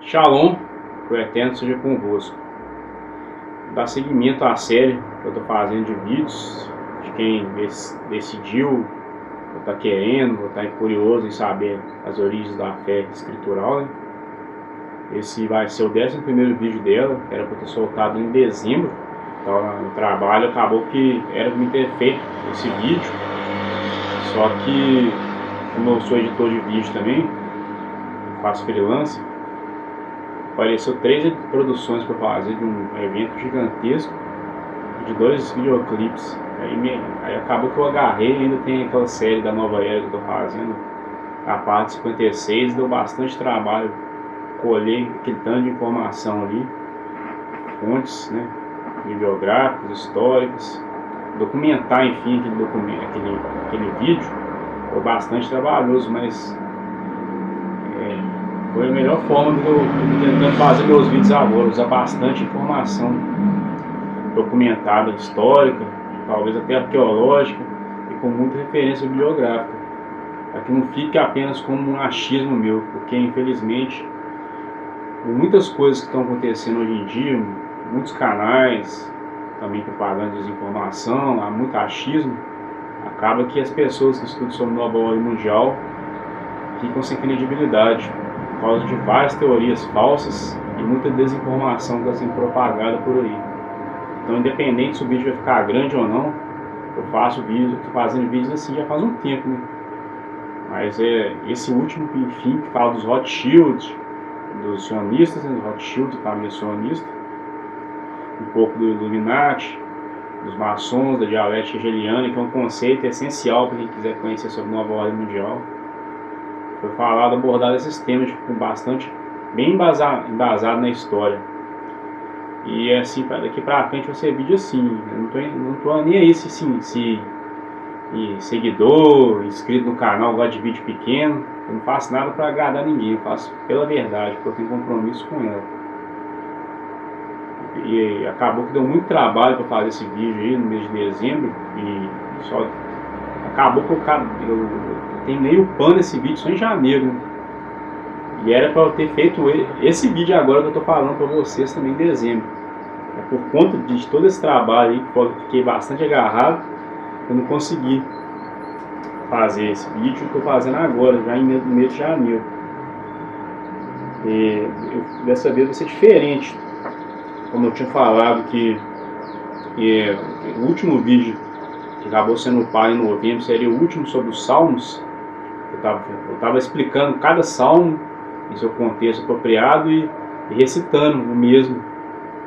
Shalom, que o Eterno seja convosco. Vou dar seguimento à série que eu estou fazendo de vídeos, de quem decidiu, ou está querendo, ou está curioso em saber as origens da fé escritural, né? Esse vai ser o 11º vídeo dela, que era para ter soltado em dezembro. Então, no trabalho acabou que era para me ter feito esse vídeo, só que como eu sou editor de vídeo também, faço freelance, apareceu 3 produções para fazer de um evento gigantesco, de 2 videoclipes. Aí acabou que eu agarrei, ainda tem aquela série da Nova Era que eu estou fazendo, a parte 56, deu bastante trabalho, colhei aquele tanto de informação ali, fontes, né, bibliográficas, históricas, documentar, enfim, aquele vídeo foi bastante trabalhoso, mas foi a melhor forma que eu tentando fazer meus vídeos agora, usar bastante informação documentada, histórica, talvez até arqueológica e com muita referência bibliográfica, para que não fique apenas como um achismo meu, porque infelizmente muitas coisas que estão acontecendo hoje em dia, muitos canais também propagando desinformação, há muito achismo, acaba que as pessoas que estudam sobre nova ordem mundial ficam sem credibilidade por causa de várias teorias falsas e muita desinformação que está sendo propagada por aí. Então, independente se o vídeo vai ficar grande ou não, eu faço vídeo, estou fazendo vídeos assim já faz um tempo, né? Mas esse último, enfim, que fala dos Rothschild, dos sionistas, né? Dos Rothschild, família sionista, um pouco do Illuminati, dos maçons, da dialética hegeliana, que é um conceito essencial para quem quiser conhecer sobre nova ordem mundial. Foi falado, abordado esses temas com bastante, bem embasado na história. E assim, daqui pra frente vai ser vídeo assim, eu não tô nem aí se seguidor, inscrito no canal, gosta de vídeo pequeno. Eu não faço nada para agradar ninguém, eu faço pela verdade, porque eu tenho compromisso com ela. E acabou que deu muito trabalho para fazer esse vídeo aí no mês de dezembro, e só acabou que eu terminei o pano desse vídeo só em janeiro, né? E era para eu ter feito esse vídeo agora que eu estou falando para vocês também em dezembro. É por conta de todo esse trabalho aí, que eu fiquei bastante agarrado, eu não consegui fazer esse vídeo que eu estou fazendo agora, já no mês de janeiro. Dessa vez vai ser diferente. Como eu tinha falado que o último vídeo que acabou sendo upado em novembro seria o último sobre os salmos. Eu estava explicando cada salmo em seu contexto apropriado e recitando o mesmo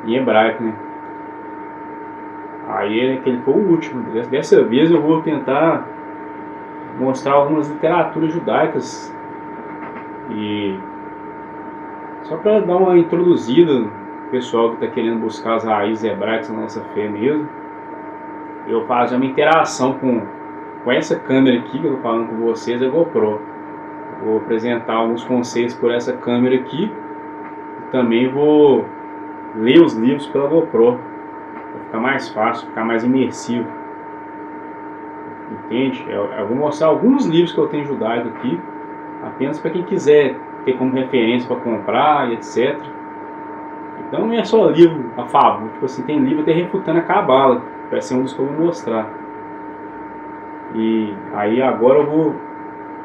em hebraico, né? Aí aquele foi o último. Dessa vez eu vou tentar mostrar algumas literaturas judaicas, e só para dar uma introduzida pessoal que está querendo buscar as raízes hebraicas da nossa fé mesmo, eu faço uma interação com essa câmera aqui que eu estou falando com vocês, a GoPro. Vou apresentar alguns conceitos por essa câmera aqui, e também vou ler os livros pela GoPro, para ficar mais fácil, ficar mais imersivo. Entende? Eu vou mostrar alguns livros que eu tenho judaico aqui, apenas para quem quiser ter como referência para comprar e etc. Então não é só livro a favor, tipo assim, tem livro até refutando a Cabala, vai ser um dos que eu vou mostrar. E aí agora eu vou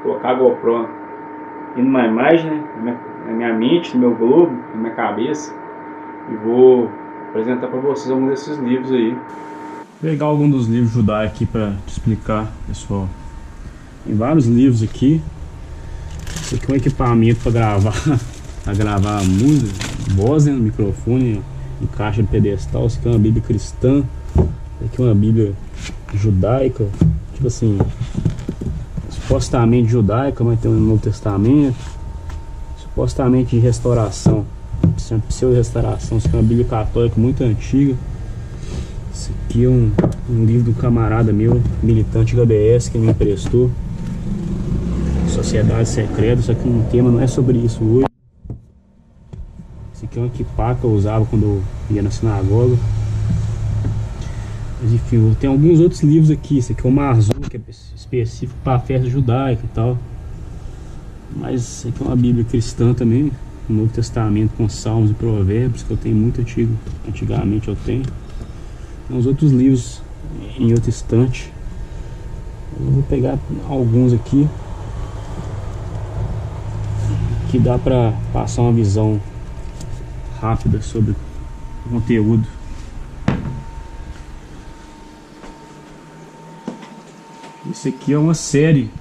colocar a GoPro numa imagem, né, na minha mente, no meu globo, na minha cabeça, e vou apresentar para vocês alguns desses livros aí. Vou pegar algum dos livros judaicos aqui para te explicar, pessoal. Tem vários livros aqui. Esse aqui é um equipamento para gravar música, voz, né, no microfone, em caixa de pedestal. Esse aqui é uma Bíblia cristã. Esse aqui é uma Bíblia judaica, tipo assim, supostamente judaica, mas tem um Novo Testamento, supostamente de restauração, pseudo-restauração. Isso aqui é uma Bíblia católica muito antiga. Esse aqui é um livro do camarada meu, militante da ABS, que me emprestou, Sociedade Secreta. Isso aqui, o tema não é sobre isso hoje. Esse aqui é um equipar que eu usava quando eu ia na sinagoga. Mas enfim, tem alguns outros livros aqui. Esse aqui é o Marzum, que é específico para a festa judaica e tal. Mas esse aqui é uma Bíblia cristã também. o Novo Testamento com Salmos e Provérbios, que eu tenho muito antigo, antigamente eu tenho. Tem uns outros livros em outra estante. Eu vou pegar alguns aqui que dá para passar uma visão rápida sobre o conteúdo. Esse aqui é uma série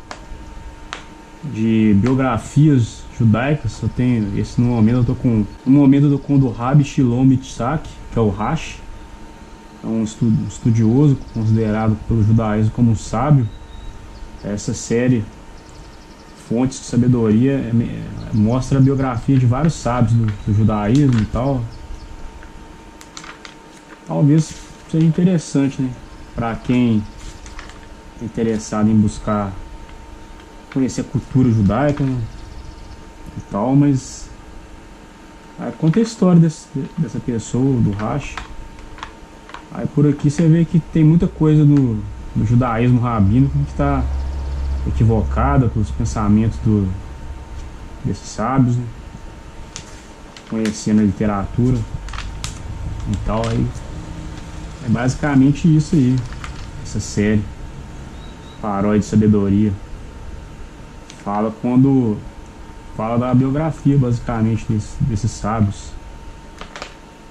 de biografias judaicas. Eu tenho esse no momento, eu tô com o do Rabbi Shlomo Yitzhak, que é o Rashi. É um estudioso considerado pelo judaísmo como um sábio. Essa série, Fontes de Sabedoria, mostra a biografia de vários sábios do judaísmo e tal. Talvez seja interessante, né, para quem é interessado em buscar conhecer a cultura judaica, né, e tal, mas aí conta a história dessa pessoa, do Rashi. Aí por aqui você vê que tem muita coisa do judaísmo rabínico que está equivocada pelos pensamentos desses sábios, né? Conhecendo a literatura e tal. Aí é basicamente isso aí, essa série Paródia de Sabedoria. Fala da biografia basicamente desses sábios.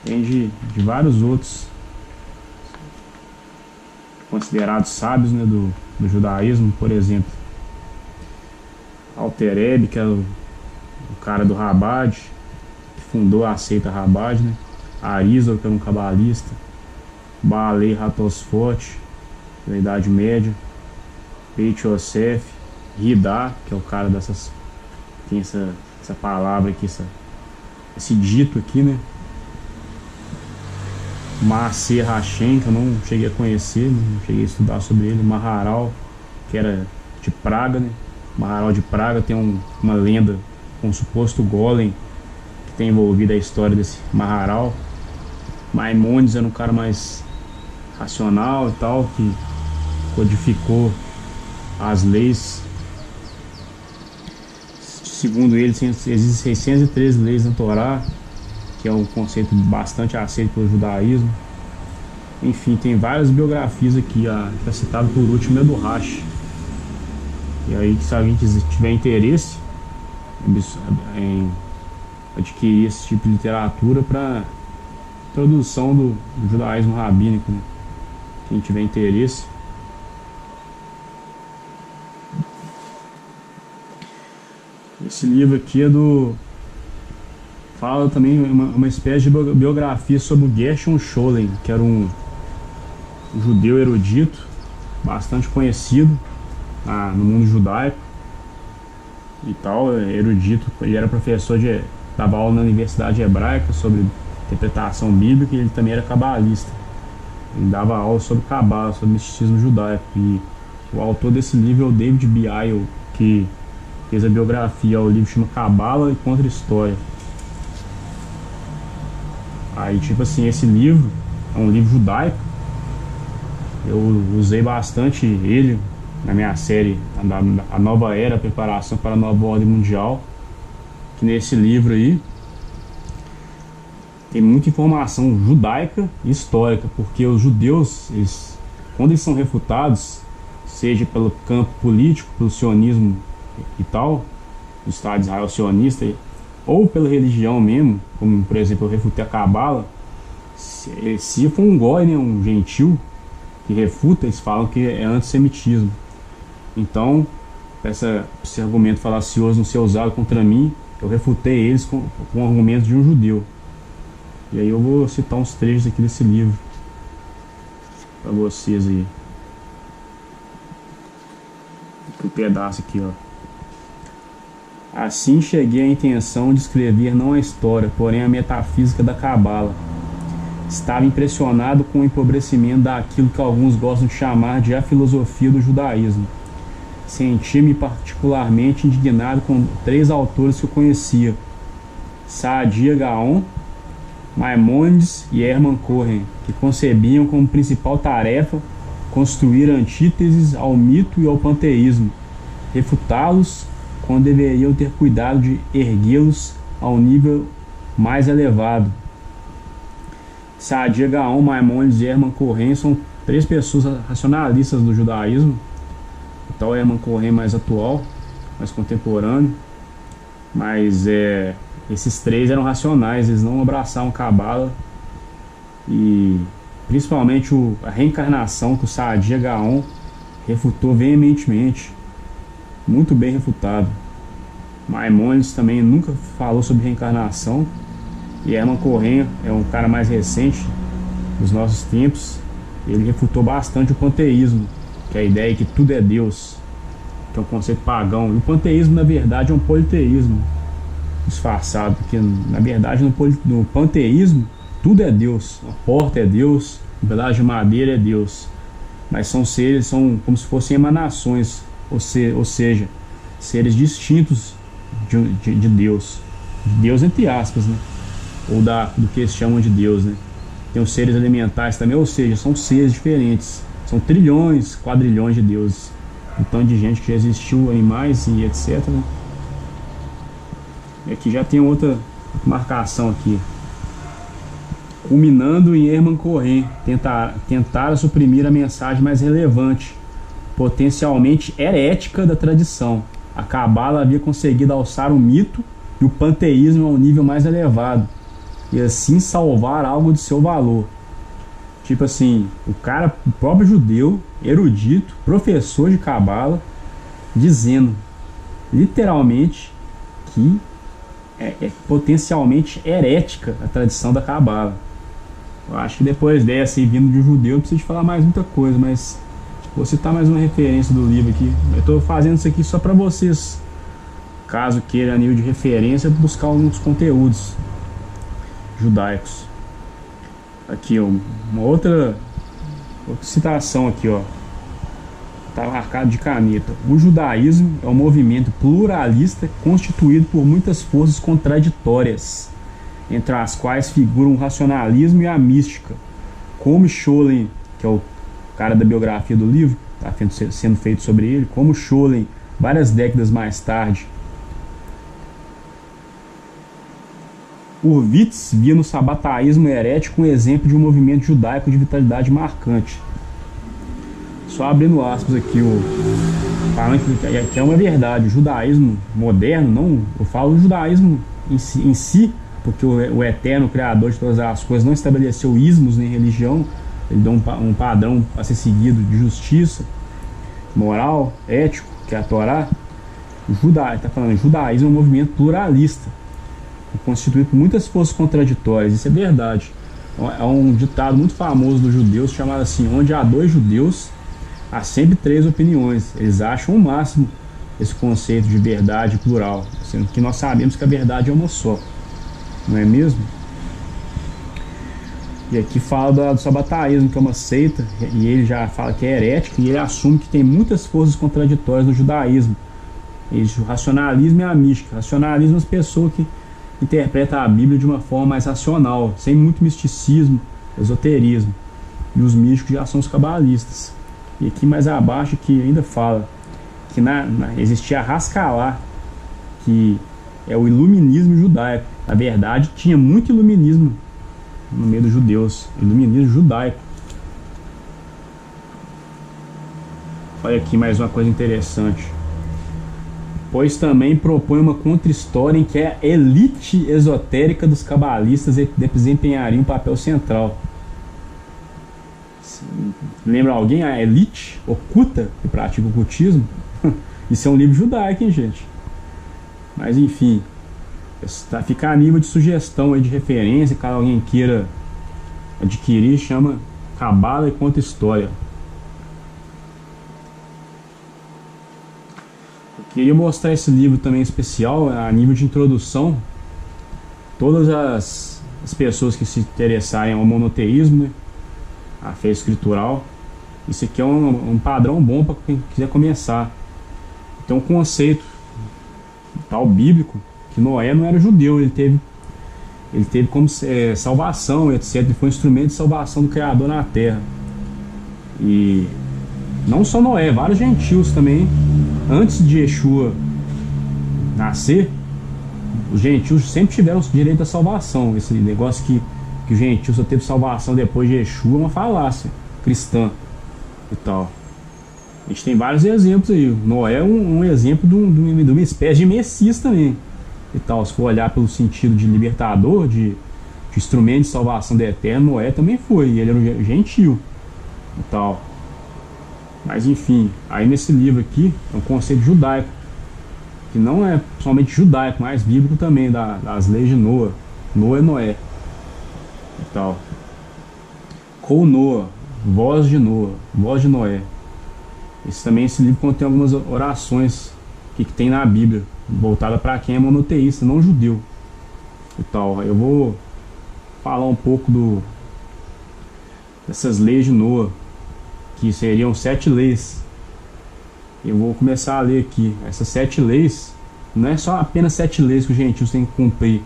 Tem de vários outros considerados sábios, né, do judaísmo, por exemplo Alter Rebbe, que é o cara do Rabad, que fundou a seita Rabad, né? Arizal, que era um cabalista, Baalei Hatosfot, da Idade Média, Beit Yosef, Ridá, que é o cara dessas, tem essa palavra aqui, esse dito aqui, né? Maaser Hashem, que eu não cheguei a conhecer, não cheguei a estudar sobre ele. Maharal, que era de Praga, né? Maharal de Praga tem uma lenda com um suposto golem que tem envolvido a história desse Maharal. Maimônides era um cara mais racional e tal, que codificou as leis. Segundo ele, existem 613 leis na Torá, que é um conceito bastante aceito pelo judaísmo. Enfim, tem várias biografias aqui. A que é citada por último é do Rashi. E aí, se alguém tiver interesse em adquirir esse tipo de literatura para introdução do judaísmo rabínico, né? Quem tiver interesse. Esse livro aqui fala também uma espécie de biografia sobre o Gershon Scholem, que era um judeu erudito, bastante conhecido no mundo judaico e tal, erudito. Ele era professor dava aula na Universidade Hebraica sobre interpretação bíblica, e ele também era cabalista. Ele dava aula sobre cabala, sobre misticismo judaico. E o autor desse livro é o David Biale, que fez a biografia. O livro chama Cabala e Contra-História. Aí, tipo assim, esse livro é um livro judaico. Eu usei bastante ele na minha série A Nova Era, Preparação para a Nova Ordem Mundial. Que nesse livro aí tem muita informação judaica e histórica, porque os judeus, quando eles são refutados, seja pelo campo político, pelo sionismo e tal, do Estado de Israel sionista, ou pela religião mesmo, como por exemplo eu refutei a Cabala, se for um goi, né, um gentil que refuta, eles falam que é antissemitismo. Então, esse argumento falacioso não ser usado contra mim, eu refutei eles com argumentos de um judeu. E aí eu vou citar uns trechos aqui desse livro para vocês aí. Um pedaço aqui, ó. Assim cheguei à intenção de escrever não a história, porém a metafísica da Cabala. Estava impressionado com o empobrecimento daquilo que alguns gostam de chamar de a filosofia do judaísmo. Senti-me particularmente indignado com 3 autores que eu conhecia: Saadia Gaon, Maimônides e Hermann Cohen, que concebiam como principal tarefa construir antíteses ao mito e ao panteísmo, refutá-los quando deveriam ter cuidado de erguê-los ao nível mais elevado. Saadia Gaon, Maimônides e Hermann Cohen são três pessoas racionalistas do judaísmo. Então o Hermann Cohen mais atual, mais contemporâneo, mas esses três eram racionais, eles não abraçavam Cabala, e principalmente a reencarnação que o Saadia Gaon refutou veementemente, muito bem refutado. Maimônides também nunca falou sobre reencarnação, e Hermann Cohen é um cara mais recente dos nossos tempos. Ele refutou bastante o panteísmo, que é a ideia que tudo é Deus, que é um conceito pagão. E o panteísmo, na verdade, é um politeísmo disfarçado, porque na verdade no panteísmo tudo é Deus. A porta é Deus, um pedaço de madeira é Deus, mas são seres, são como se fossem emanações, ou seja, seres distintos de Deus, entre aspas, né? Ou do que eles chamam de Deus, né? Tem os seres elementares também, ou seja, são seres diferentes, são trilhões, quadrilhões de deuses, um tanto de gente que já existiu, animais e etc, né? E aqui já tem outra marcação aqui, culminando em Hermann Cohen tentar suprimir a mensagem mais relevante, potencialmente herética da tradição. A Cabala havia conseguido alçar o mito e o panteísmo a um nível mais elevado, e assim salvar algo de seu valor. Tipo assim, o próprio judeu, erudito, professor de Cabala, dizendo literalmente que é potencialmente herética a tradição da Cabala. Eu acho que depois dessa aí, vindo de um judeu, não precisa de falar mais muita coisa, mas vou citar mais uma referência do livro aqui. Eu estou fazendo isso aqui só para vocês, caso queira, a nível de referência, buscar alguns conteúdos judaicos. Aqui, ó, uma outra citação aqui, ó. Tá marcado de caneta. O judaísmo é um movimento pluralista constituído por muitas forças contraditórias, entre as quais figuram o racionalismo e a mística. Como Scholem, que é o cara da biografia do livro, está sendo feito sobre ele, como Scholem, várias décadas mais tarde, Hurwitz via no sabataísmo herético um exemplo de um movimento judaico de vitalidade marcante. Só abrindo aspas aqui, falando que é uma verdade, o judaísmo moderno, não, eu falo do judaísmo em si, porque o eterno criador de todas as coisas não estabeleceu ismos nem religião, ele deu um padrão a ser seguido de justiça, moral, ético, que é a Torá. Está falando, o judaísmo é um movimento pluralista, constituído por muitas forças contraditórias, isso é verdade. É um ditado muito famoso dos judeus, chamado assim: onde há dois judeus, há sempre três opiniões. Eles acham o máximo esse conceito de verdade plural, sendo que nós sabemos que a verdade é uma só, não é mesmo? E aqui fala do sabataísmo, que é uma seita, e ele já fala que é herético, e ele assume que tem muitas forças contraditórias no judaísmo. O racionalismo é a mística. Racionalismo é as pessoas que interpreta a Bíblia de uma forma mais racional, sem muito misticismo, esoterismo. E os místicos já são os cabalistas. E aqui mais abaixo que ainda fala que existia a Haskalah, que é o iluminismo judaico. Na verdade, tinha muito iluminismo no meio dos judeus, iluminismo judaico. Olha aqui mais uma coisa interessante. Pois também propõe uma contra-história em que a elite esotérica dos cabalistas desempenharia um papel central. Lembra alguém? A elite oculta que pratica o ocultismo? Isso é um livro judaico, hein, gente? Mas enfim, fica a nível de sugestão aí, de referência, caso alguém queira adquirir, chama Cabala e Contra-História. Queria mostrar esse livro também especial, a nível de introdução. Todas as pessoas que se interessarem ao monoteísmo, né, a fé escritural, isso aqui é um padrão bom para quem quiser começar. Tem um conceito tal bíblico, que Noé não era judeu, ele teve como salvação, etc. Ele foi um instrumento de salvação do Criador na terra. E não só Noé, vários gentios também, antes de Yeshua nascer, os gentios sempre tiveram direito à salvação. Esse negócio que o gentio só teve salvação depois de Yeshua é uma falácia cristã e tal. A gente tem vários exemplos aí. Noé é um exemplo de uma espécie de Messias também e tal. Se for olhar pelo sentido de libertador, de instrumento de salvação da eterna, Noé também foi. Ele era um gentio e tal. Mas enfim, aí nesse livro aqui é um conceito judaico, que não é somente judaico, mas bíblico também, das leis de Noa. Noa é Noé e tal. Com Noa, voz de Noa, voz de Noé. Esse livro contém algumas orações que tem na Bíblia, voltada para quem é monoteísta, não judeu e tal. Eu vou falar um pouco dessas leis de Noa, que seriam 7 leis. Eu vou começar a ler aqui. Essas 7 leis, não é só apenas 7 leis que os gentios têm que cumprir.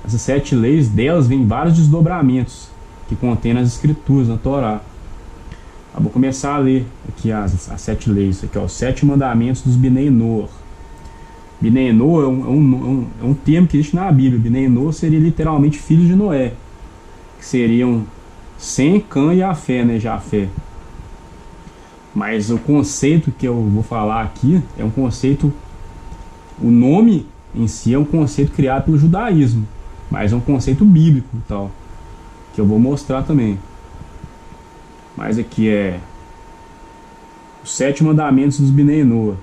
Essas 7 leis, delas vêm vários desdobramentos que contém nas escrituras, na Torá. Eu vou começar a ler aqui as 7 leis. Aqui, ó, os 7 mandamentos dos Bnei Noach. Bnei Noach é um termo que existe na Bíblia. Bnei Noach seria literalmente filhos de Noé, que seriam Sem, Cã e Afé, né? Jafé. Mas o conceito que eu vou falar aqui é um conceito, o nome em si é um conceito criado pelo judaísmo, mas é um conceito bíblico e tal, que eu vou mostrar também. Mas aqui é os 7 mandamentos dos Bnei Noach.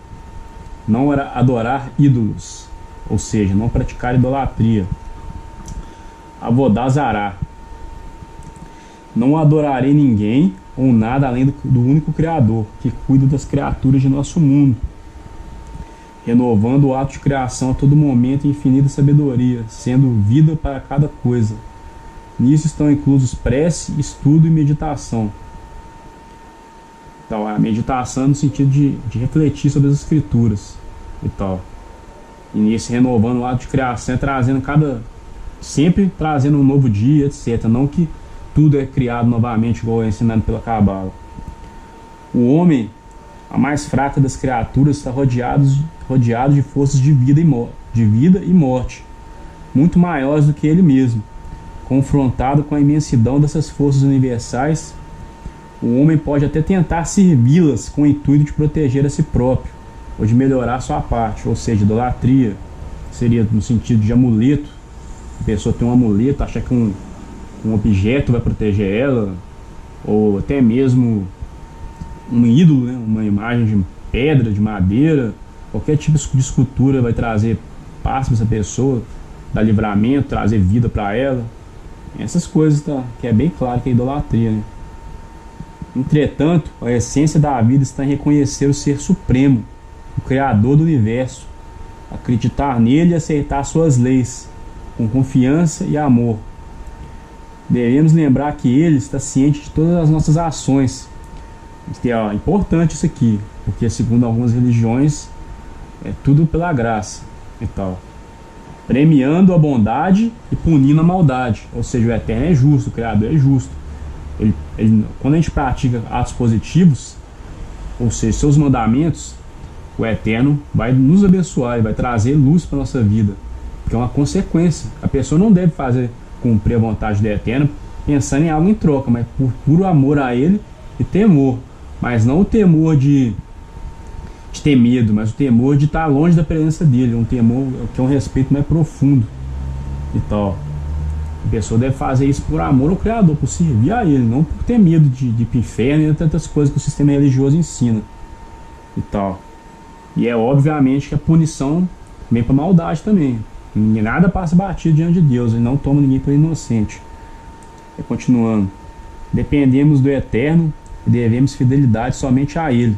Não adorar ídolos, ou seja, não praticar idolatria. Avodá zará. Não adorarei ninguém ou nada além do único Criador, que cuida das criaturas de nosso mundo, renovando o ato de criação a todo momento em infinita sabedoria, sendo vida para cada coisa. Nisso estão inclusos prece, estudo e meditação. Então, a meditação no sentido de refletir sobre as escrituras e tal. E nesse renovando o ato de criação é trazendo sempre trazendo um novo dia, etc. Não que tudo é criado novamente, igual é ensinado pela Cabala. O homem, a mais fraca das criaturas, está rodeado de forças de vida e morte, muito maiores do que ele mesmo. Confrontado com a imensidão dessas forças universais, o homem pode até tentar servi-las com o intuito de proteger a si próprio, ou de melhorar sua parte, ou seja, idolatria, seria no sentido de amuleto. A pessoa tem um amuleto, acha que um objeto vai proteger ela, ou até mesmo um ídolo, né? Uma imagem de pedra, de madeira, qualquer tipo de escultura vai trazer paz para essa pessoa, dar livramento, trazer vida para ela. Essas coisas, tá? Que é bem claro que é idolatria, né? Entretanto, a essência da vida está em reconhecer o Ser Supremo, o Criador do Universo, acreditar nele e aceitar suas leis, com confiança e amor. Devemos lembrar que ele está ciente de todas as nossas ações. É importante isso aqui, porque segundo algumas religiões é tudo pela graça e tal, premiando a bondade e punindo a maldade. Ou seja, o Eterno é justo, o Criador é justo. Quando a gente pratica atos positivos, ou seja, seus mandamentos, o Eterno vai nos abençoar e vai trazer luz para a nossa vida, porque é uma consequência. A pessoa não deve cumprir a vontade do Eterno pensando em algo em troca, mas por puro amor a ele e temor. Mas não o temor de ter medo, mas o temor de estar longe da presença dele, um temor que é um respeito mais profundo e tal. A pessoa deve fazer isso por amor ao Criador, por servir a ele, não por ter medo de ir para o inferno e tantas coisas que o sistema religioso ensina e tal. E é obviamente que a punição vem para maldade também. Nada passa batido diante de Deus, ele não toma ninguém por inocente. Continuando, dependemos do Eterno e devemos fidelidade somente a ele.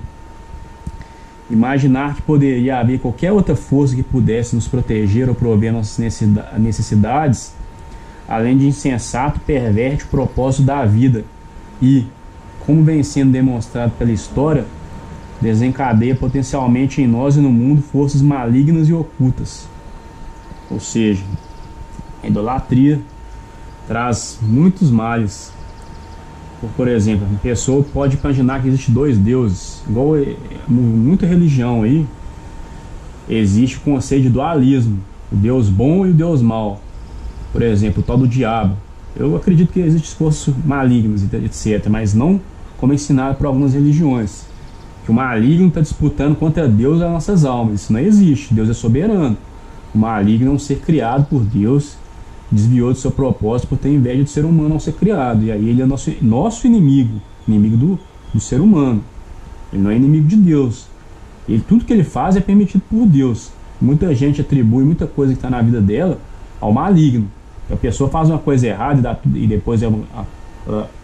Imaginar que poderia haver qualquer outra força que pudesse nos proteger ou prover nossas necessidades, além de insensato, perverte o propósito da vida e, como vem sendo demonstrado pela história, desencadeia potencialmente em nós e no mundo forças malignas e ocultas. Ou seja, a idolatria traz muitos males. Por exemplo, a pessoa pode imaginar que existe 2 deuses. Igual muita religião aí, existe o conceito de dualismo. o Deus bom e o Deus mau. Por exemplo, o tal do diabo. Eu acredito que existem forças malignas, etc., mas não como ensinado por algumas religiões. Que o maligno está disputando contra Deus as nossas almas. Isso não existe. Deus é soberano. O maligno é um ser criado por Deus, desviou do seu propósito por ter inveja do ser humano ao ser criado. E aí ele é nosso inimigo, inimigo do ser humano. Ele não é inimigo de Deus. Tudo que ele faz é permitido por Deus. Muita gente atribui muita coisa que está na vida dela ao maligno. A pessoa faz uma coisa errada e depois ela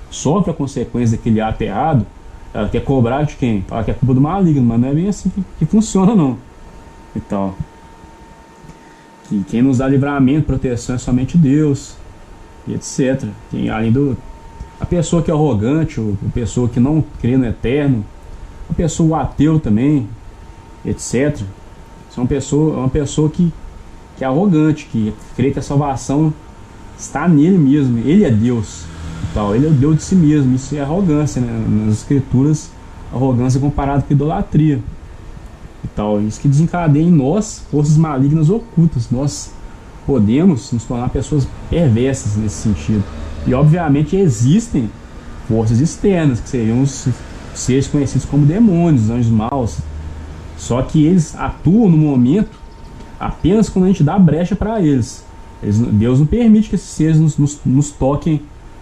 sofre a consequência daquele ato errado. Ela quer cobrar de quem? Fala que é culpa do maligno, mas não é bem assim que funciona, não. Então, que quem nos dá livramento, proteção é somente Deus, e etc. A pessoa que é arrogante, ou a pessoa que não crê no eterno, a pessoa o ateu também, etc. É uma pessoa que é arrogante, que crê que a salvação está nele mesmo. Ele é Deus. Ele é o Deus de si mesmo. Isso é arrogância, né? Nas escrituras, arrogância é comparada com idolatria. Isso que desencadeia em nós forças malignas ocultas. Nós podemos nos tornar pessoas perversas nesse sentido. E obviamente existem forças externas, que seriam os seres conhecidos como demônios, anjos maus. Só que eles atuam no momento apenas quando a gente dá brecha para eles. Deus não permite que esses seres nos toquem,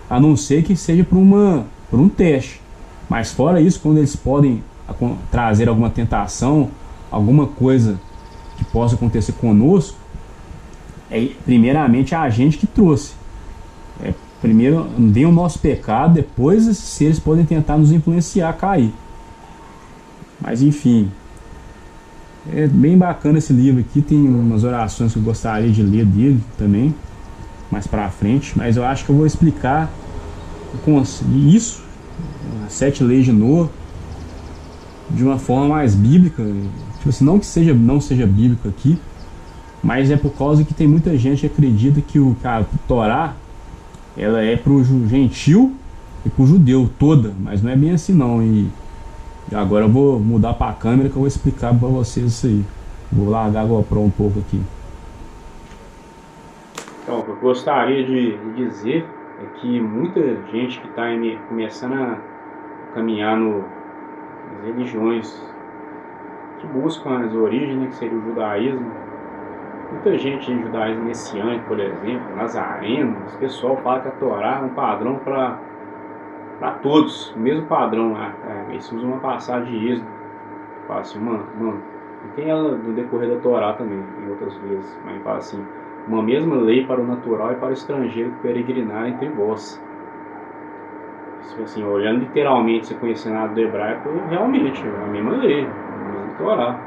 a não ser que seja por um teste. Mas fora isso, quando eles podem trazer alguma tentação, alguma coisa que possa acontecer conosco, primeiramente a gente que trouxe. Primeiro vem o nosso pecado, depois esses seres podem tentar nos influenciar a cair. Mas enfim, é bem bacana esse livro aqui. Tem umas orações que eu gostaria de ler dele também, mais pra frente. Mas eu acho que eu vou explicar isso, as 7 leis de Noah, de uma forma mais bíblica. Tipo assim, não que não seja bíblico aqui, mas é por causa que tem muita gente que acredita que a Torá ela é pro gentil e pro judeu toda, mas não é bem assim não. E agora eu vou mudar para a câmera que eu vou explicar para vocês isso aí. Vou largar a GoPro um pouco aqui. Então, o que eu gostaria de dizer é que muita gente que está começando a caminhar nas religiões que buscam as origens, né, que seria o judaísmo, muita gente em judaísmo messiânico, por exemplo, nazareno, esse pessoal fala que a Torá é um padrão para todos, o mesmo padrão. Eles usam uma passagem de Êxodo, fala assim, e tem ela no decorrer da Torá também, em outras vezes, mas fala assim, uma mesma lei para o natural e para o estrangeiro que peregrinar entre vós. Assim, olhando literalmente, se conhecendo nada do hebraico, realmente é a mesma lei, a mesma Torá.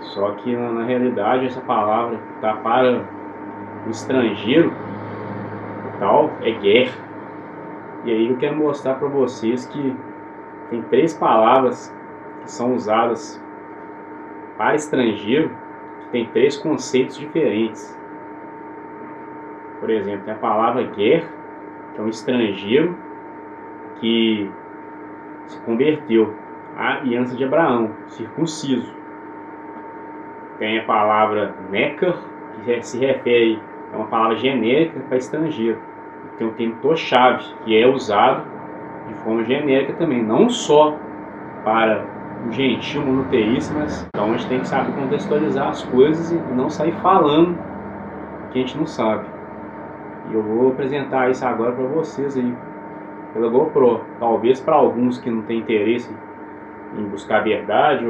Só que na realidade essa palavra que está para o estrangeiro é guerra. E aí eu quero mostrar para vocês que tem 3 palavras que são usadas para estrangeiro, que tem 3 conceitos diferentes. Por exemplo, tem a palavra guerra, que é um estrangeiro que se converteu à aliança de Abraão, circunciso. Tem a palavra Necar, que se refere, é uma palavra genérica para estrangeiro. Tem o termo tochave, que é usado de forma genérica também, não só para o gentil monoteísta, mas então a gente tem que saber contextualizar as coisas e não sair falando que a gente não sabe. E eu vou apresentar isso agora para vocês aí, pela GoPro. Talvez para alguns que não têm interesse em buscar a verdade,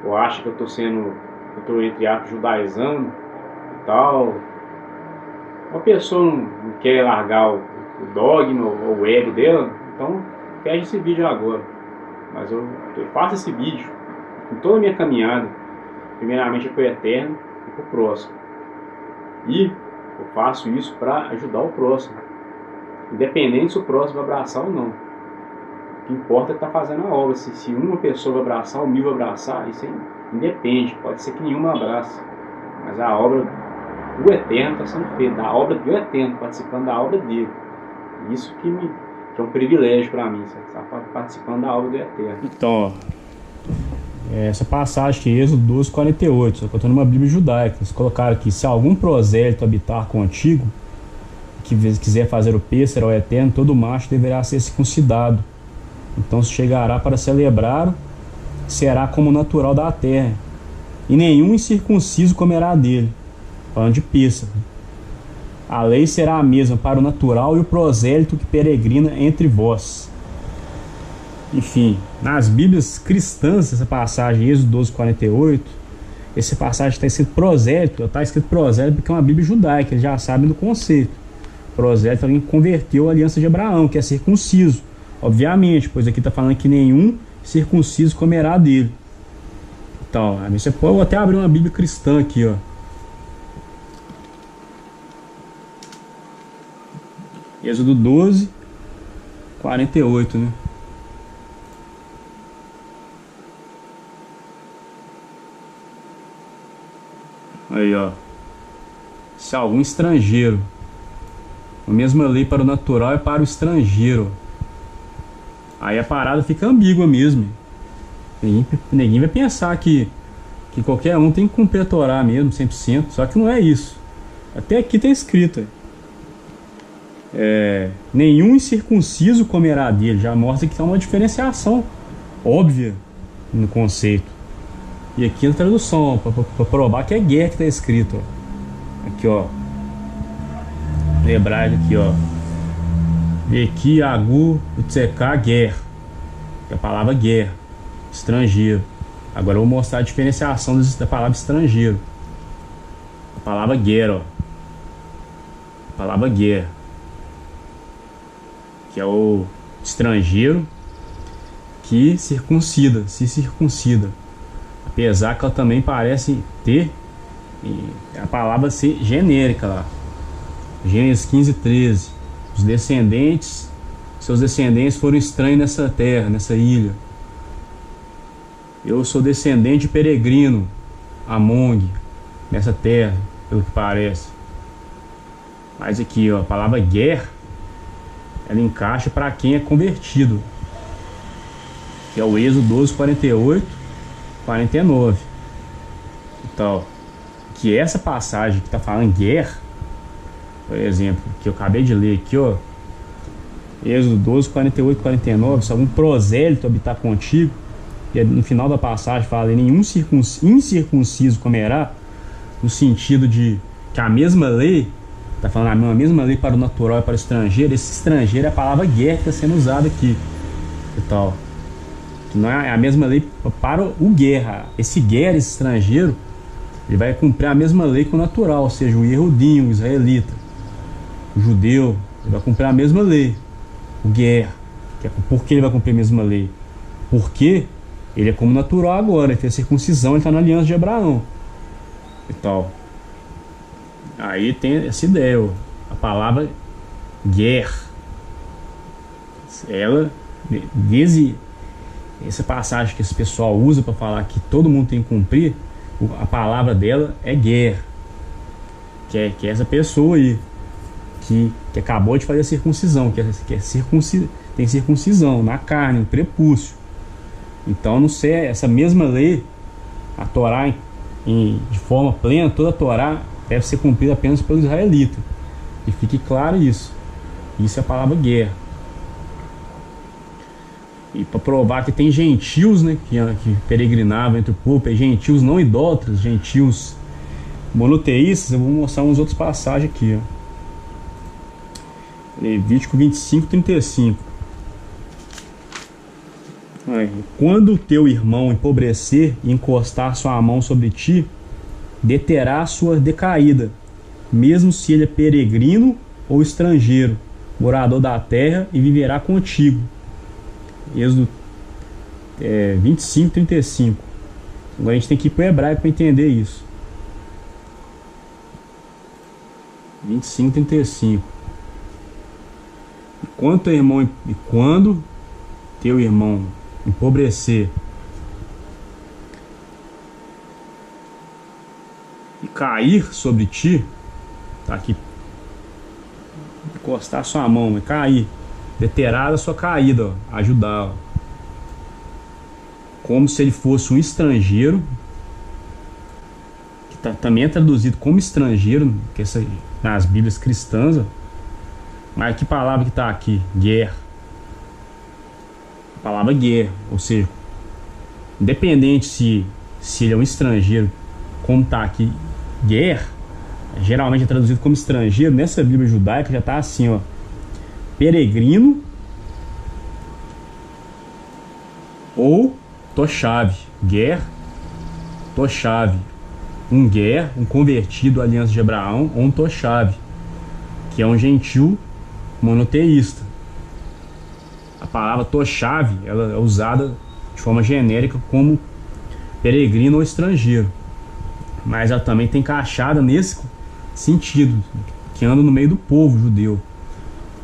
ou acham que eu estou entre aspas judaizando e tal. Uma pessoa não quer largar o dogma ou o ego dela, então fecha esse vídeo agora. Mas eu faço esse vídeo com toda a minha caminhada, primeiramente para o eterno e para o próximo. E eu faço isso para ajudar o próximo, independente se o próximo vai abraçar ou não. O que importa é estar fazendo a obra. Se uma pessoa vai abraçar ou 1000 vai abraçar, isso aí independe, pode ser que nenhuma abrace, mas a obra do eterno está sendo feita, a obra do eterno, participando da obra dele. Isso que é um privilégio para mim, estar participando da obra do eterno. Então, é essa passagem que é Êxodo 12:48, só que eu estou numa Bíblia judaica. Eles colocaram aqui: se algum prosélito habitar contigo, que quiser fazer o pêssaro ao Eterno, todo macho deverá ser circuncidado. Então se chegará para celebrar, será como natural da terra, e nenhum incircunciso comerá dele. Falando de pêssaro. A lei será a mesma para o natural e o prosélito que peregrina entre vós. Enfim, nas Bíblias cristãs, essa passagem, Êxodo 12:48, essa passagem está escrito prosélito, está escrito prosélito porque é uma Bíblia judaica, eles já sabem do conceito. Prosélito é alguém que converteu a aliança de Abraão, que é circunciso, obviamente, pois aqui está falando que nenhum circunciso comerá dele. Então, você pode até abrir uma Bíblia cristã aqui, ó. Êxodo 12:48, né? Aí, ó. Se algum estrangeiro, a mesma lei para o natural e para o estrangeiro. Aí a parada fica ambígua mesmo. Ninguém vai pensar que qualquer um tem que cumprir a Torá mesmo, 100%. Só que não é isso. Até aqui está escrito. Nenhum incircunciso comerá dele. Já mostra que há uma diferenciação óbvia no conceito. E aqui na tradução, para provar que é guer que está escrito, ó. Aqui, ó, no hebraico aqui, ó, Eki, Agu, Utseka, Guer, que é a palavra guer, estrangeiro. Agora eu vou mostrar a diferenciação da palavra estrangeiro. A palavra guer, ó, a palavra guer, que é o estrangeiro que se circuncida. Apesar que ela também parece ter a palavra ser genérica lá. Gênesis 15:13. Seus descendentes foram estranhos nessa terra, nessa ilha. Eu sou descendente peregrino, Among, nessa terra, pelo que parece. Mas aqui, ó, a palavra guer, ela encaixa para quem é convertido, que é o Êxodo 12:48-49. Então, que essa passagem que está falando guer, por exemplo, que eu acabei de ler aqui, ó, Êxodo 12:48-49, se algum prosélito habitar contigo, e no final da passagem fala: nenhum incircunciso comerá, no sentido de que a mesma lei, está falando a mesma lei para o natural e para o estrangeiro. Esse estrangeiro é a palavra guer que está sendo usada aqui e tal. Não é a mesma lei para o guerra. Esse guerra, esse estrangeiro, ele vai cumprir a mesma lei que o natural, ou seja, o Yehudim, o israelita, o judeu, ele vai cumprir a mesma lei. O guerra, por que ele vai cumprir a mesma lei? Porque ele é como natural agora, ele fez circuncisão, ele está na aliança de Abraão e tal. Aí tem essa ideia, ó, a palavra guer, ela, desde essa passagem que esse pessoal usa para falar que todo mundo tem que cumprir, a palavra dela é guer, que é essa pessoa aí que acabou de fazer a circuncisão, tem circuncisão na carne, no prepúcio. Então, não sei, essa mesma lei, a Torá de forma plena, toda a Torá deve ser cumprida apenas pelo israelita. E fique claro isso. Isso é a palavra guerra. E para provar que tem gentios, né, que peregrinavam entre o povo, gentios não idólatras, gentios monoteístas, eu vou mostrar umas outras passagens aqui, ó. Levítico 25:35. Quando o teu irmão empobrecer e encostar sua mão sobre ti, deterá a sua decaída, mesmo se ele é peregrino ou estrangeiro, morador da terra, e viverá contigo. Êxodo 25:35. Agora a gente tem que ir para o hebraico para entender isso. 25:35. Quando teu irmão empobrecer e cair sobre ti, tá aqui, encostar sua mão e cair, deterá a sua caída, ó, ajudar, ó. como se ele fosse um estrangeiro, que também é traduzido como estrangeiro, que nas Bíblias cristãs. Mas que palavra que está aqui? Guerra. A palavra guerra, ou seja, independente se ele é um estrangeiro, como está aqui, guerra, geralmente é traduzido como estrangeiro. Nessa Bíblia judaica já está assim, ó, peregrino ou toshav, guerra, toshav, um guer, um convertido à aliança de Abraão, ou um toshav, que é um gentil monoteísta. A palavra toshav, ela é usada de forma genérica como peregrino ou estrangeiro, mas ela também tem encaixada nesse sentido, que anda no meio do povo judeu,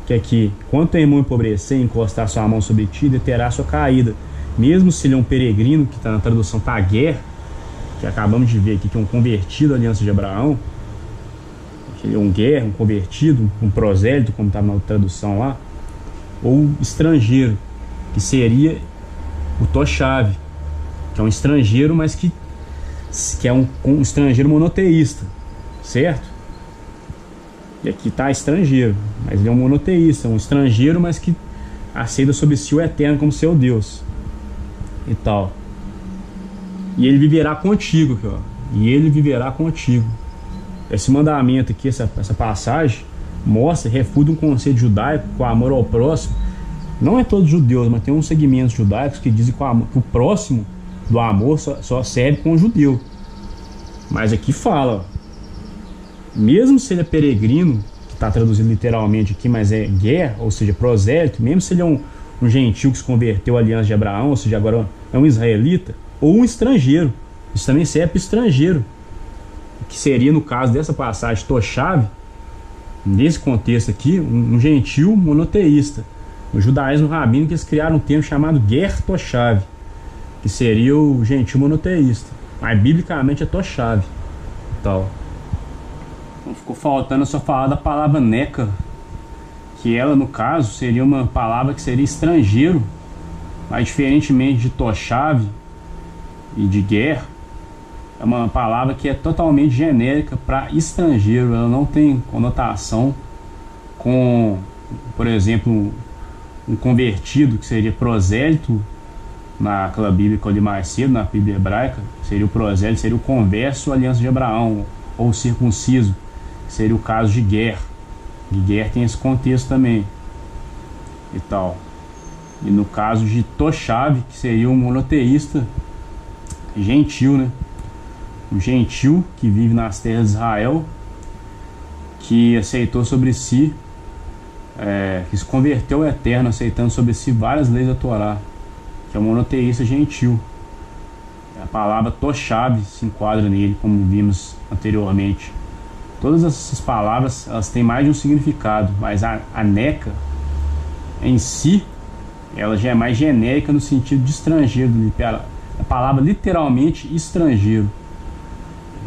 que é que quando teu irmão empobrecer e encostar sua mão sobre ti, deterá sua caída, mesmo se ele é um peregrino, que está na tradução taguer, que acabamos de ver aqui, que é um convertido à aliança de Abraão, que ele é um guer, um convertido, um prosélito, como está na tradução lá, ou estrangeiro, que seria o toshav, que é um estrangeiro, mas que é um estrangeiro monoteísta, certo? E aqui está estrangeiro, mas ele é um monoteísta, um estrangeiro, mas que aceita sobre si o Eterno como seu Deus e tal. E ele viverá contigo aqui, ó. E ele viverá contigo. Esse mandamento aqui, essa passagem mostra, refuta um conceito judaico com amor ao próximo. Não é todos judeus, mas tem uns segmentos judaicos que dizem que o próximo do amor só serve com o judeu. Mas aqui fala, mesmo se ele é peregrino, que está traduzido literalmente aqui, mas é guer, ou seja, prosélito, mesmo se ele é um gentil que se converteu à aliança de Abraão, ou seja, agora é um israelita, ou um estrangeiro, isso também serve para estrangeiro, que seria, no caso dessa passagem, toshav, nesse contexto aqui, um gentil monoteísta. No judaísmo rabínico eles criaram um termo chamado ger toshav, que seria o gentil monoteísta, mas biblicamente é toshav. Então ficou faltando só falar da palavra neca, que ela, no caso, seria uma palavra que seria estrangeiro, mas diferentemente de toshav e de ger, é uma palavra que é totalmente genérica para estrangeiro. Ela não tem conotação com, por exemplo, um convertido, que seria prosélito, naquela Bíblia que eu li mais cedo, na Bíblia hebraica, seria o prosélito, seria o converso à aliança de Abraão, ou o circunciso, que seria o caso de ger. E ger tem esse contexto também e tal. E no caso de toshav, que seria um monoteísta gentil, né? Um gentil que vive nas terras de Israel, que aceitou sobre si, que se converteu ao Eterno, aceitando sobre si várias leis da Torá, que é um monoteísta gentil. A palavra toshav se enquadra nele, como vimos anteriormente. Todas essas palavras, elas têm mais de um significado, mas a neca em si, ela já é mais genérica no sentido de estrangeiro. A palavra literalmente estrangeiro.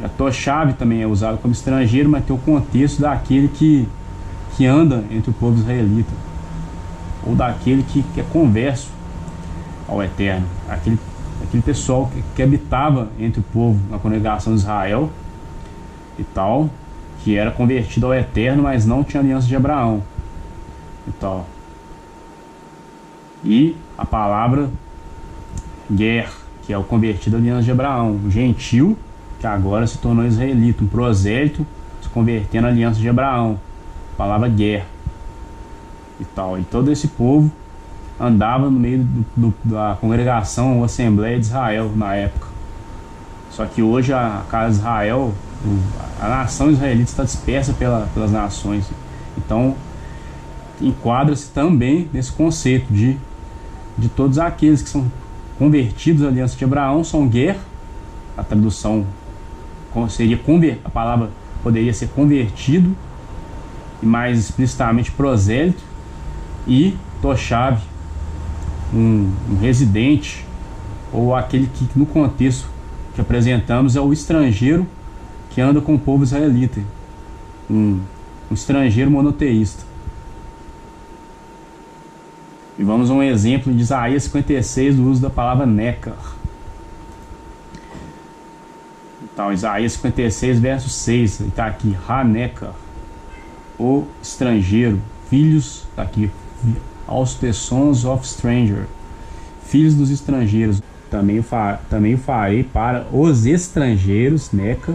A toshav também é usada como estrangeiro, mas tem o contexto daquele que anda entre o povo israelita, ou daquele que é converso ao Eterno, aquele pessoal que habitava entre o povo na congregação de Israel e tal, que era convertido ao Eterno, mas não tinha aliança de Abraão e tal. E a palavra ger, que é o convertido à aliança de Abraão, o gentil que agora se tornou israelita, um prosélito se convertendo à aliança de Abraão, a palavra ger e tal. E todo esse povo andava no meio da congregação ou assembleia de Israel na época. Só que hoje a casa de Israel, a nação israelita está dispersa pelas nações. Então enquadra-se também nesse conceito de todos aqueles que são convertidos à aliança de Abraão, são ger, a tradução seria a palavra poderia ser convertido, e mais explicitamente prosélito, e toshav, um residente, ou aquele que no contexto que apresentamos é o estrangeiro que anda com o povo israelita, um estrangeiro monoteísta. E vamos a um exemplo de Isaías 56 do uso da palavra neca. Então, Isaías 56, verso 6, está aqui, Haneca, o estrangeiro, filhos, está aqui, aos the sons of stranger, filhos dos estrangeiros, também o farei para os estrangeiros, Neca,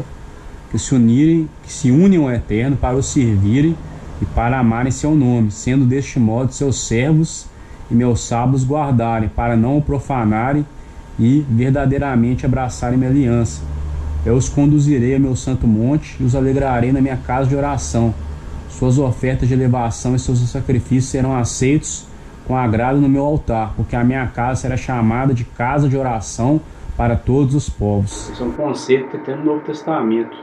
que se unem ao Eterno para o servirem e para amarem seu nome, sendo deste modo seus servos e meus sábios guardarem, para não o profanarem e verdadeiramente abraçarem minha aliança. Eu os conduzirei a meu santo monte e os alegrarei na minha casa de oração. Suas ofertas de elevação e seus sacrifícios serão aceitos com agrado no meu altar, porque a minha casa será chamada de casa de oração para todos os povos. Esse é um conceito que tem no Novo Testamento.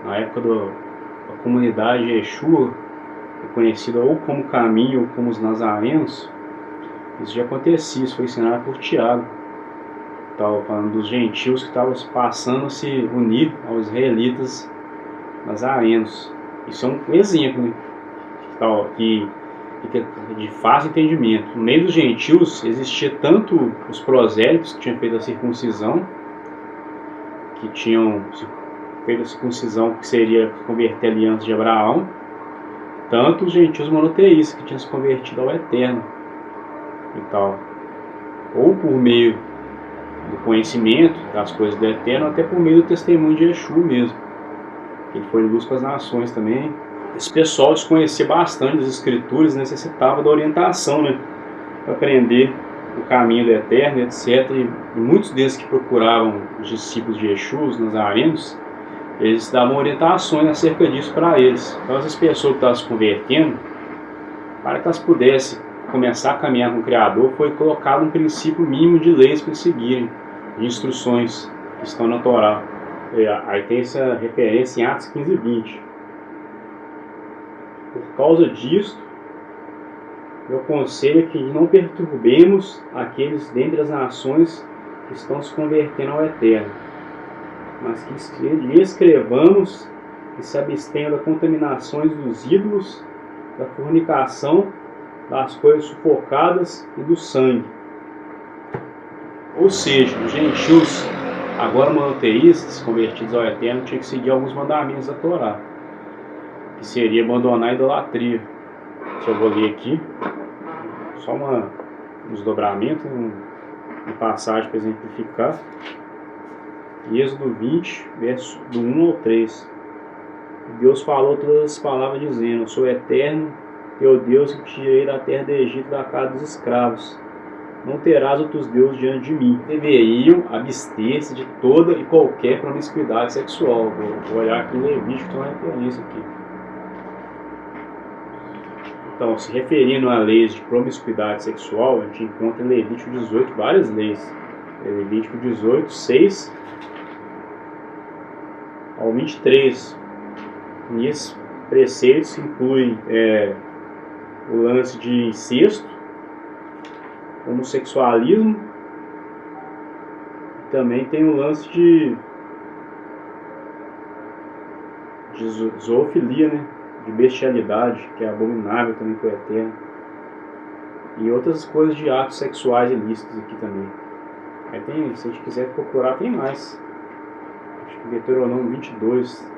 Na época da comunidade Yeshua, conhecida ou como caminho ou como os nazarenos, isso já acontecia, isso foi ensinado por Tiago. Estava falando dos gentios que estavam passando a se unir aos israelitas nazarenos. Isso é um exemplo, né? Que fica de fácil entendimento. No meio dos gentios existia tanto os prosélitos que tinham feito a circuncisão, que tinham feito a circuncisão que seria converter a aliança de Abraão, tanto os gentios monoteístas que tinham se convertido ao Eterno e tal, ou por meio do conhecimento das coisas do Eterno, até por meio do testemunho de Yeshua mesmo. Ele foi luz para as nações também. Esse pessoal desconhecia bastante das Escrituras, necessitava da orientação, né, para aprender o caminho do Eterno, etc. E muitos deles que procuravam os discípulos de Yeshua, os nazarenos, eles davam orientações acerca disso para eles. Então essas pessoas que estavam se convertendo, para que elas pudessem começar a caminhar com o Criador, foi colocado um princípio mínimo de leis para eles seguirem, de instruções que estão na Torá. Aí tem essa referência em Atos 15 e 20. Por causa disso, meu conselho é que não perturbemos aqueles dentre as nações que estão se convertendo ao Eterno, mas que lhe escrevamos que se abstenham das contaminações dos ídolos, da fornicação, das coisas sufocadas e do sangue. Ou seja, os gentios, agora monoteístas, convertidos ao Eterno, tinham que seguir alguns mandamentos da Torá, que seria abandonar a idolatria. Se eu vou ler aqui, só um desdobramento, uma passagem para exemplificar. Êxodo 20, verso do 1 ao 3. Deus falou todas as palavras dizendo: eu sou eterno, teu Deus, que te tirei da terra do Egito, da casa dos escravos. Não terás outros deuses diante de mim. Deveriam abster-se de toda e qualquer promiscuidade sexual. Vou olhar aqui em Levítico, tem uma referência aqui. Então, se referindo a leis de promiscuidade sexual, a gente encontra em Levítico 18 várias leis. Levítico 18, 6 ao 23. E esses preceitos incluem o lance de incesto, homossexualismo, também tem o lance de zoofilia, né? De bestialidade, que é abominável também para o Eterno, e outras coisas de atos sexuais ilícitos aqui também. Aí tem, se a gente quiser procurar, tem mais. Acho que Deuteronômio 22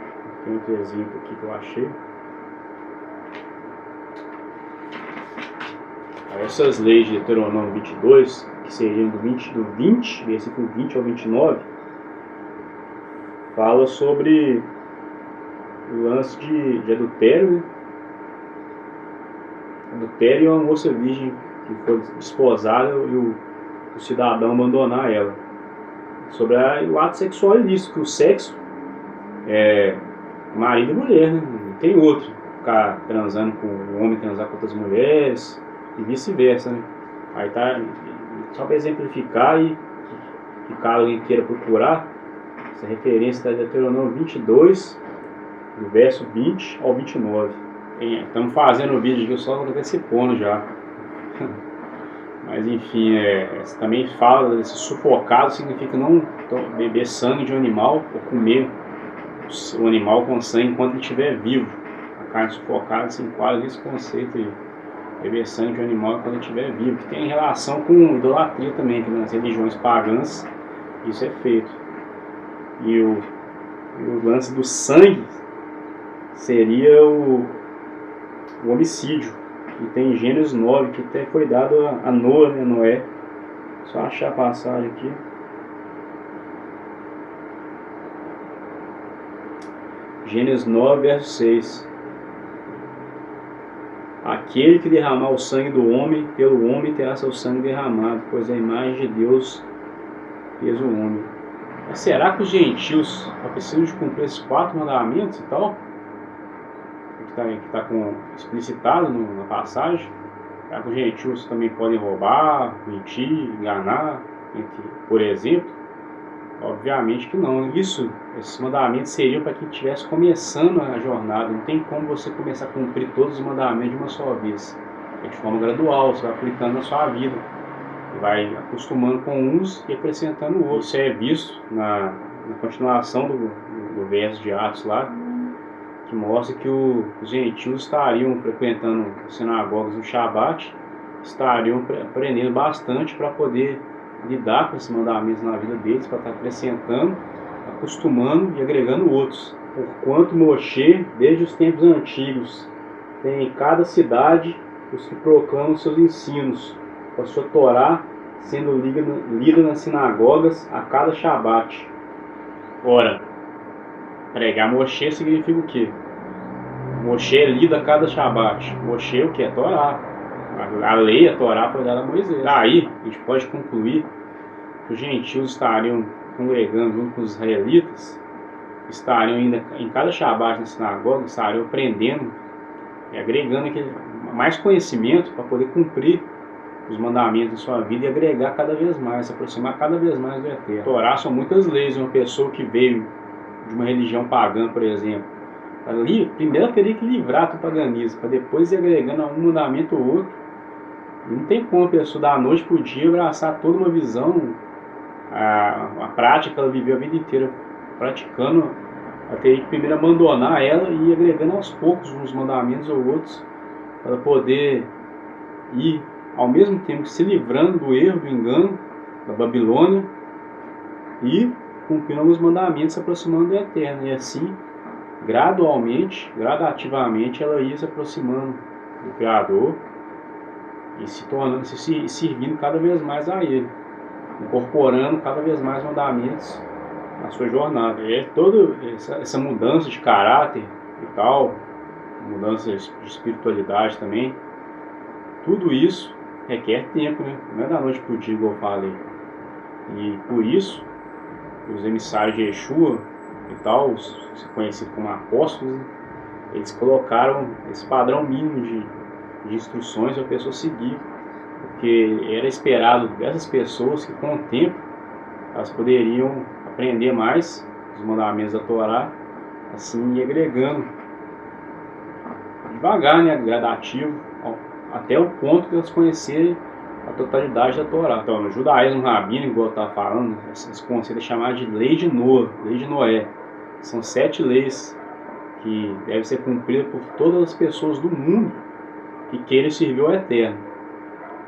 tem outro exemplo aqui que eu achei. Aí essas leis de Deuteronômio 22, que seriam do 20, versículo 20 ao 29, fala sobre o lance de adultério, né? Adultério é uma moça virgem que foi desposada e o cidadão abandonar ela. Sobre o ato sexual ilícito, que o sexo é marido e mulher, né? Não tem outro. Ficar transando com o homem, transar com outras mulheres e vice-versa, né? Aí tá, só para exemplificar e que caso alguém queira procurar, essa referência está em Deuteronômio 22, do verso 20 ao 29. Estamos fazendo o vídeo aqui, eu só antecipando já. Mas enfim, também fala desse sufocado, significa não beber sangue de um animal ou comer o animal com sangue enquanto ele estiver vivo. A carne sufocada se enquadra nesse conceito aí. Beber sangue de um animal enquanto ele estiver vivo, que tem relação com idolatria também, que nas religiões pagãs isso é feito. E E o lance do sangue seria o homicídio, que tem em Gênesis 9, que até foi dado a Noa, né, Noé. Só achar a passagem aqui. Gênesis 9, verso 6. Aquele que derramar o sangue do homem, pelo homem terá seu sangue derramado, pois a imagem de Deus fez o homem. Mas será que os gentios precisam de cumprir esses 4 mandamentos e tal? Que está explicitado na passagem? Será que os gentios também podem roubar, mentir, enganar, por exemplo? Obviamente que não. Esses mandamentos seriam para quem estivesse começando a jornada. Não tem como você começar a cumprir todos os mandamentos de uma só vez. É de forma gradual, você vai aplicando na sua vida. Vai acostumando com uns e acrescentando outros. Isso é visto na continuação do verso de Atos lá, que mostra que os gentios estariam frequentando as sinagogas no Shabat, estariam aprendendo bastante para poder lidar com esses mandamentos na vida deles, para estar acrescentando, acostumando e agregando outros. Porquanto Moshe, desde os tempos antigos, tem em cada cidade os que proclamam seus ensinos, com a sua Torá sendo lida nas sinagogas a cada Shabat. Ora, pregar Moshe significa o quê? Moshe é lido a cada Shabat. Moshe o que? É Torá. A lei, a Torá foi dada a Moisés. Daí, a gente pode concluir que os gentios estariam congregando junto com os israelitas, estariam ainda em cada Shabat na sinagoga, estariam aprendendo e agregando mais conhecimento para poder cumprir os mandamentos de sua vida e agregar cada vez mais, se aproximar cada vez mais do Eterno. A Torá são muitas leis. Uma pessoa que veio de uma religião pagã, por exemplo, primeiro ela teria que livrar do paganismo, para depois ir agregando um mandamento ou outro. Não tem como a pessoa da noite para o dia abraçar toda uma visão, a prática que ela viveu a vida inteira praticando. Ela teria que primeiro abandonar ela e ir agregando aos poucos uns mandamentos ou outros, para poder ir ao mesmo tempo se livrando do erro, do engano, da Babilônia, e cumprindo alguns mandamentos, se aproximando do Eterno. E assim, gradativamente, ela ia se aproximando do Criador e se servindo cada vez mais a Ele, incorporando cada vez mais mandamentos na sua jornada. E é toda essa mudança de caráter e tal, mudança de espiritualidade também, tudo isso requer tempo, né? Não é da noite para o dia, igual eu falei. E por isso, os emissários de Yeshua e tal, os conhecidos como apóstolos, eles colocaram esse padrão mínimo de instruções para a pessoa seguir, porque era esperado dessas pessoas que com o tempo elas poderiam aprender mais os mandamentos da Torá, assim, e agregando devagar, né, gradativo, até o ponto de elas conhecerem a totalidade da Torá. Então, no judaísmo rabínico, igual eu estava falando, esse conceito é chamado de lei de Noa, lei de Noé. São 7 leis que devem ser cumpridas por todas as pessoas do mundo que queiram servir ao Eterno,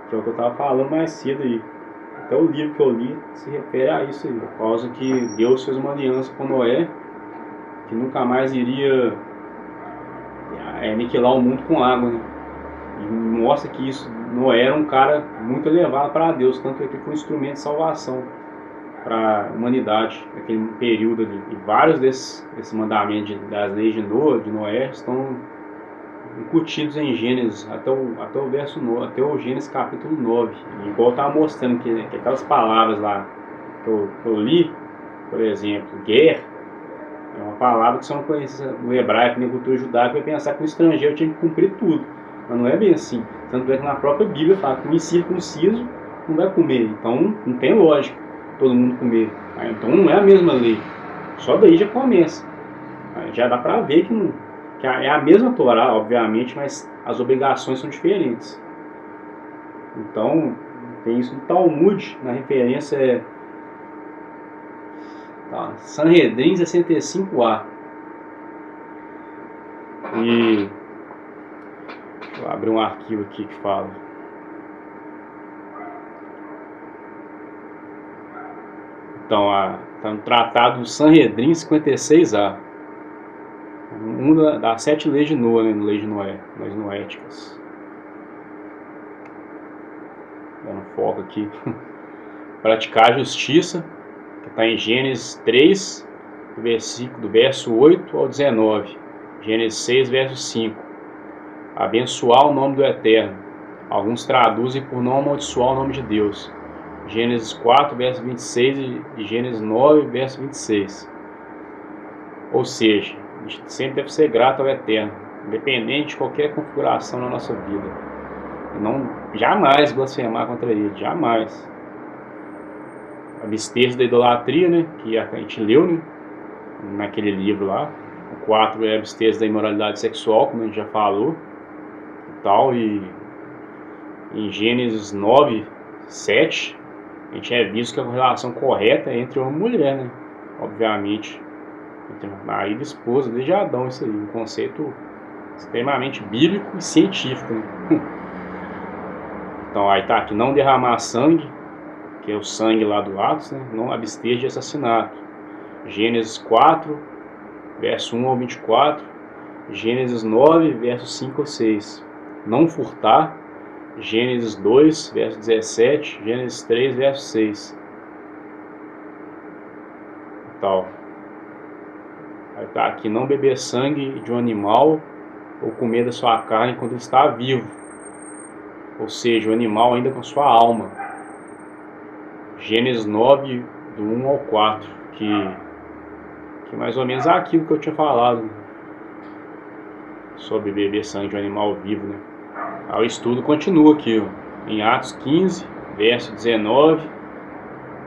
que é o que eu estava falando mais cedo aí. Até o livro que eu li se refere a isso aí, por causa que Deus fez uma aliança com Noé, que nunca mais iria aniquilar o mundo com água, né? E mostra que Noé era um cara muito elevado para Deus, tanto é que foi um instrumento de salvação para a humanidade naquele período ali. E vários desses mandamentos das leis de Noé estão incutidos em Gênesis até o verso 9, até o Gênesis capítulo 9. E igual eu estava mostrando que aquelas palavras lá que eu li, por exemplo, ger, é uma palavra que só não conhece no hebraico, na cultura judaica, vai pensar que o estrangeiro tinha que cumprir tudo. Mas não é bem assim. Tanto é que na própria Bíblia fala que o incircunciso não vai comer. Então não tem lógica todo mundo comer. Então não é a mesma lei. Só daí já começa. Já dá para ver que é a mesma Torá, obviamente, mas as obrigações são diferentes. Então tem isso no Talmud, na referência Sanhedrin 65a. E deixa eu abrir um arquivo aqui que fala. Então, está no Tratado do Sanhedrin 56a. Uma das 7 leis de Noé, né? Leis de Noé, leis noéticas. Dando foco aqui. Praticar a justiça, que está em Gênesis 3, do verso 8 ao 19. Gênesis 6, verso 5. Abençoar o nome do Eterno. Alguns traduzem por não amaldiçoar o nome de Deus. Gênesis 4, verso 26 e Gênesis 9, verso 26. Ou seja, a gente sempre deve ser grato ao Eterno, independente de qualquer configuração na nossa vida. Não, jamais blasfemar contra Ele, jamais. Abster-se da idolatria, né, que a gente leu, né, naquele livro lá. O 4 é abster-se da imoralidade sexual, como a gente já falou. Tal, e em Gênesis 9, 7, a gente é visto que a relação correta é entre homem e mulher, né? Obviamente, entre marido e esposa, desde Adão, isso aí, um conceito extremamente bíblico e científico, né? Então, aí tá aqui, não derramar sangue, que é o sangue lá do Atos, né? Não abster de assassinato. Gênesis 4, verso 1 ao 24, Gênesis 9, verso 5 ao 6. Não furtar, Gênesis 2, verso 17, Gênesis 3, verso 6. Tal. Aí tá aqui, não beber sangue de um animal ou comer da sua carne enquanto ele está vivo. Ou seja, o animal ainda com sua alma. Gênesis 9, do 1 ao 4, que mais ou menos é aquilo que eu tinha falado sobre beber sangue de um animal vivo, né? O estudo continua aqui, ó, em Atos 15, verso 19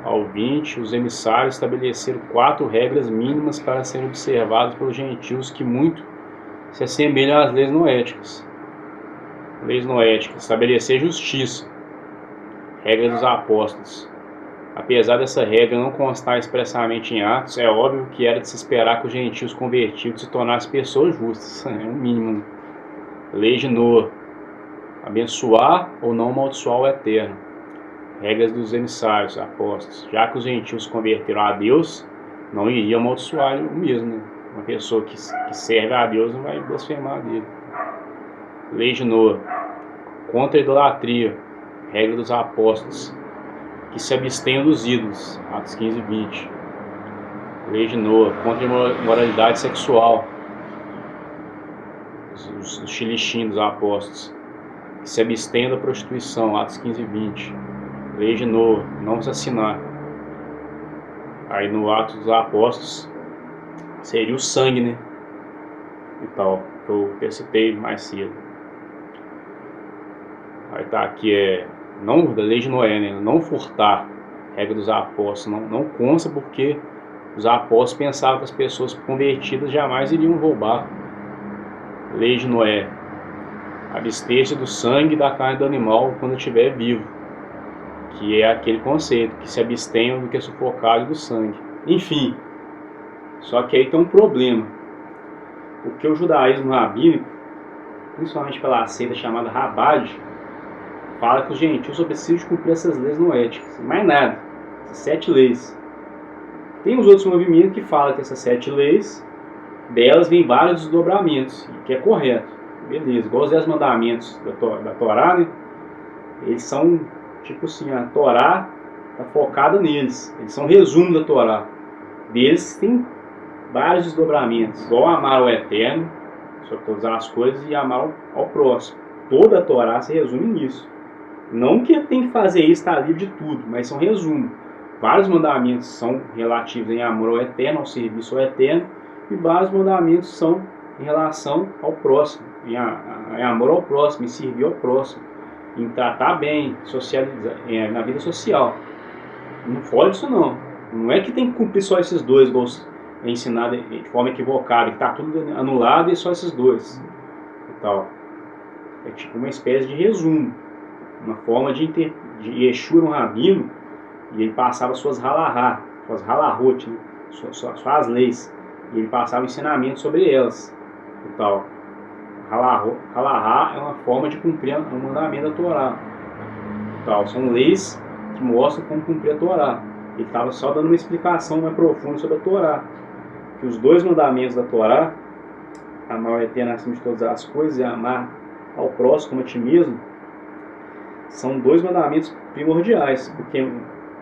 ao 20, os emissários estabeleceram 4 regras mínimas para serem observadas pelos gentios que muito se assemelham às leis noéticas. Leis noéticas, estabelecer justiça, regra dos apóstolos. Apesar dessa regra não constar expressamente em Atos, é óbvio que era de se esperar que os gentios convertidos se tornassem pessoas justas, é o mínimo. Lei de Noé, abençoar ou não amaldiçoar o Eterno. Regras dos emissários, apóstolos. Já que os gentios se converteram a Deus, não iriam amaldiçoar o mesmo, né? Uma pessoa que serve a Deus não vai blasfemar dele. Lei de Noé, contra a idolatria. Regra dos apóstolos, que se abstenham dos ídolos. Atos 15 e 20. Lei de Noé, contra a imoralidade sexual. Os xilixim dos apóstolos, que se abstenham da prostituição. Atos 15 e 20. Lei de Noé, não assassinar. Aí no Atos dos Apóstolos seria o sangue, né? E tal, que eu citei mais cedo. Aí tá aqui, não, da lei de Noé, né? Não furtar. Regra dos apóstolos, não consta porque os apóstolos pensavam que as pessoas convertidas jamais iriam roubar. Lei de Noé, abster-se do sangue e da carne do animal quando estiver vivo, que é aquele conceito, que se abstenham do que é sufocado do sangue. Enfim, só que aí tem um problema, porque o judaísmo rabínico, principalmente pela seita chamada Rabad, fala que os gentios só precisam cumprir essas leis noéticas, mais nada, essas 7 leis. Tem os outros movimentos que falam que essas 7 leis, delas vem vários desdobramentos, que é correto, beleza, igual os 10 mandamentos da Torá, né? Eles são tipo assim, a Torá está focada neles, eles são resumo da Torá. Deles tem vários desdobramentos, igual amar ao Eterno sobre todas as coisas e amar ao próximo. Toda a Torá se resume nisso. Não que tem que fazer isso, está livre de tudo, mas são resumo. Vários mandamentos são relativos em amor ao Eterno, ao serviço ao Eterno, e vários mandamentos são em relação ao próximo, em amor ao próximo, em servir ao próximo, em tratar bem, socializar, na vida social. Não fode isso não. Não é que tem que cumprir só esses dois, igual é ensinado de forma equivocada, que está tudo anulado e só esses dois. E tal. É tipo uma espécie de resumo. Uma forma de Yeshua um rabino, e ele passava suas halahot, né? suas leis. E ele passava ensinamento sobre elas. E tal. Halahá é uma forma de cumprir o mandamento da Torá. Tal. São leis que mostram como cumprir a Torá. Ele estava só dando uma explicação mais profunda sobre a Torá. Que os 2 mandamentos da Torá, amar o Eterno acima de todas as coisas e amar ao próximo como a ti mesmo, são 2 mandamentos primordiais, porque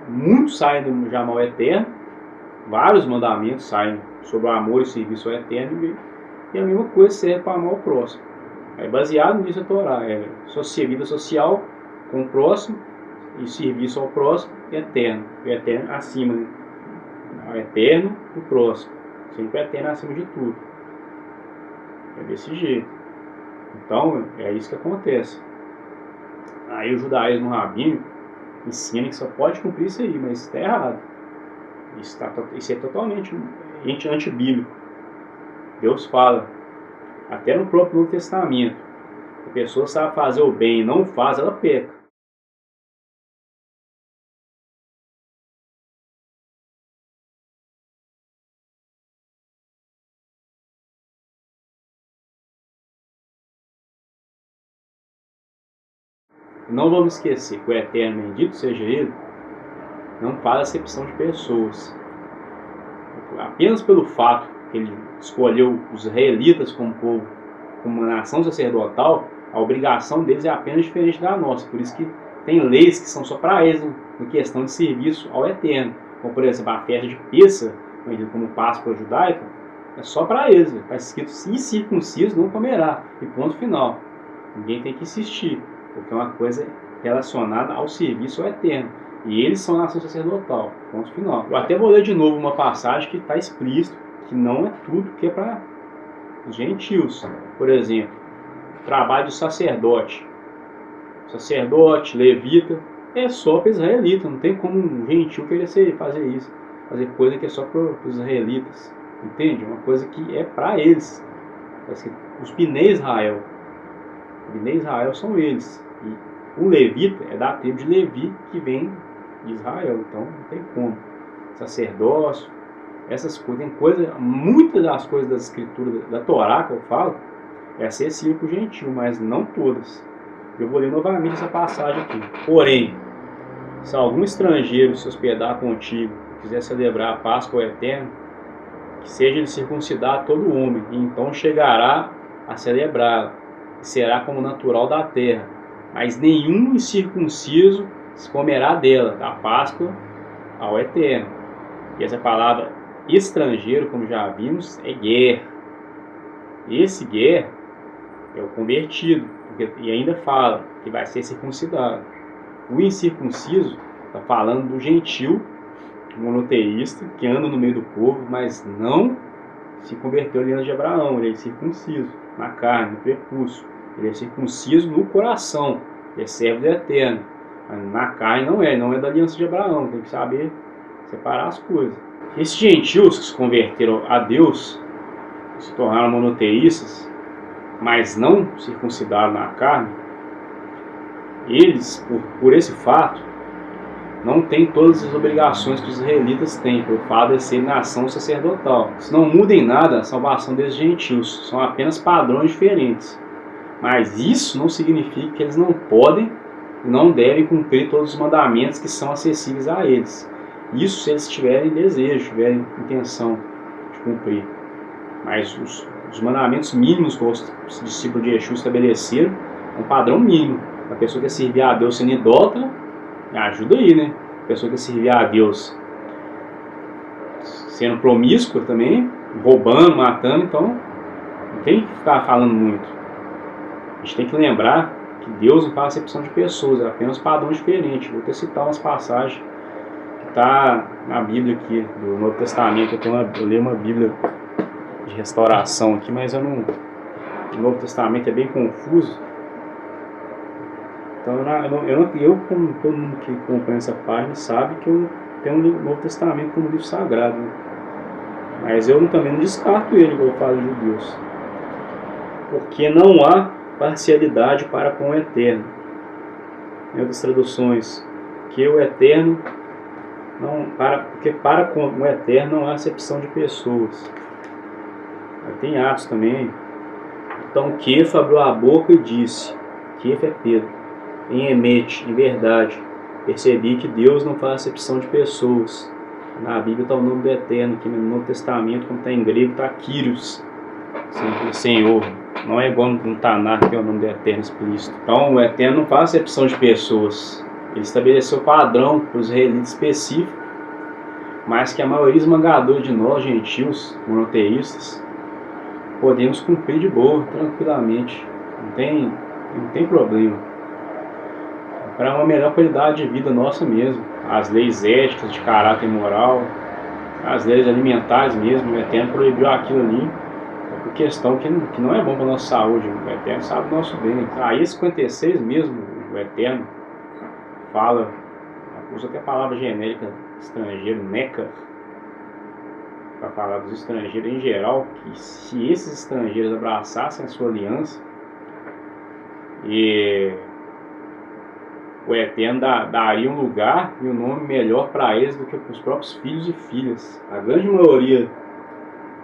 muitos saem de amar o Eterno, vários mandamentos saem sobre o amor e o serviço ao Eterno, e a mesma coisa serve para amar o próximo. É baseado nisso a Torá, vida social com o próximo, e serviço ao próximo e eterno. O eterno acima, né? O eterno e o próximo. Sempre o eterno acima de tudo. É desse jeito. Então, é isso que acontece. Aí o judaísmo rabínico ensina que só pode cumprir isso aí, mas está errado. Isso é totalmente antibíblico. Deus fala, até no próprio Novo Testamento, a pessoa sabe fazer o bem e não faz, ela peca. Não vamos esquecer que o Eterno, bendito seja Ele, não faz acepção de pessoas. Apenas pelo fato que Ele escolheu os israelitas como povo, como uma nação sacerdotal, a obrigação deles é apenas diferente da nossa. Por isso que tem leis que são só para eles, em questão de serviço ao Eterno. Como, por exemplo, a festa de Pêssar, conhecida como Páscoa judaica, é só para eles. Está escrito, se circunciso não comerá. E ponto final. Ninguém tem que insistir, porque é uma coisa relacionada ao serviço ao Eterno. E eles são a nação sacerdotal. Ponto final. Eu até vou ler de novo uma passagem que está explícito que não é tudo que é para os gentios. Por exemplo, o trabalho do sacerdote. Sacerdote, levita, é só para israelita. Não tem como um gentil querer fazer isso. Fazer coisa que é só para os israelitas. Entende? Uma coisa que é para eles. Os Bnei Israel. Os Bnei Israel são eles. E o levita é da tribo de Levi, que vem de Israel. Então não tem como. Sacerdócio, essas coisas, muitas das coisas das escrituras da Torá que eu falo, é acessível para o gentil, mas não todas. Eu vou ler novamente essa passagem aqui. Porém, se algum estrangeiro se hospedar contigo e quiser celebrar a Páscoa ao Eterno, que seja ele circuncidar todo homem, e então chegará a celebrá-la, e será como natural da terra. Mas nenhum incircunciso se comerá dela, da Páscoa ao Eterno. E essa palavra estrangeiro, como já vimos, é ger. Esse ger é o convertido, e ainda fala que vai ser circuncidado. O incircunciso está falando do gentil monoteísta que anda no meio do povo, mas não se converteu à aliança de Abraão. Ele é circunciso na carne, no prepúcio. Ele é circunciso no coração. Ele é servo do Eterno. Mas na carne não é da aliança de Abraão. Tem que saber separar as coisas. Esses gentios que se converteram a Deus, se tornaram monoteístas, mas não circuncidaram na carne, eles, por esse fato, não têm todas as obrigações que os israelitas têm, por fato de ser nação sacerdotal. Isso não muda em nada a salvação desses gentios, são apenas padrões diferentes. Mas isso não significa que eles não podem e não devem cumprir todos os mandamentos que são acessíveis a eles. Isso se eles tiverem desejo, tiverem intenção de cumprir. Mas os mandamentos mínimos que os discípulos de Yeshua estabeleceram é um padrão mínimo. A pessoa que quer servir a Deus sendo idólatra, ajuda aí, né? A pessoa que quer servir a Deus sendo promíscua também, roubando, matando, então não tem que ficar falando muito. A gente tem que lembrar que Deus não faz acepção de pessoas, é apenas padrões diferentes. Vou até citar umas passagens que está na Bíblia aqui, do Novo Testamento. Eu leio uma Bíblia de restauração aqui, mas o Novo Testamento é bem confuso. Então eu como todo mundo que acompanha essa página sabe que eu tenho o Novo Testamento como livro sagrado, né? Mas eu também não descarto ele, igual eu falo de judeus, porque não há parcialidade para com o Eterno. Em outras traduções, que o Eterno porque para com o Eterno não há acepção de pessoas. Aí tem Atos também. Então Kefa abriu a boca e disse, Kefa é Pedro, em Emete, em verdade, percebi que Deus não faz acepção de pessoas. Na Bíblia está o nome do Eterno, aqui no Novo Testamento, como está em grego, está Kyrios, Senhor. Não é igual no Tanakh, que é o nome do Eterno explícito. Então o Eterno não faz acepção de pessoas. Ele estabeleceu padrão para os israelitas específicos, mas que a maioria esmagadora de nós, gentios, monoteístas, podemos cumprir de boa, tranquilamente. Não tem problema. Para uma melhor qualidade de vida nossa mesmo. As leis éticas, de caráter moral, as leis alimentares mesmo, o Eterno proibiu aquilo ali, por questão que não é bom para a nossa saúde. O Eterno sabe do nosso bem. Aí 56 mesmo, o Eterno fala, usa até a palavra genérica estrangeiro, neca, para falar dos estrangeiros em geral, que se esses estrangeiros abraçassem a sua aliança, e o Eterno daria um lugar e um nome melhor para eles do que para os próprios filhos e filhas. A grande maioria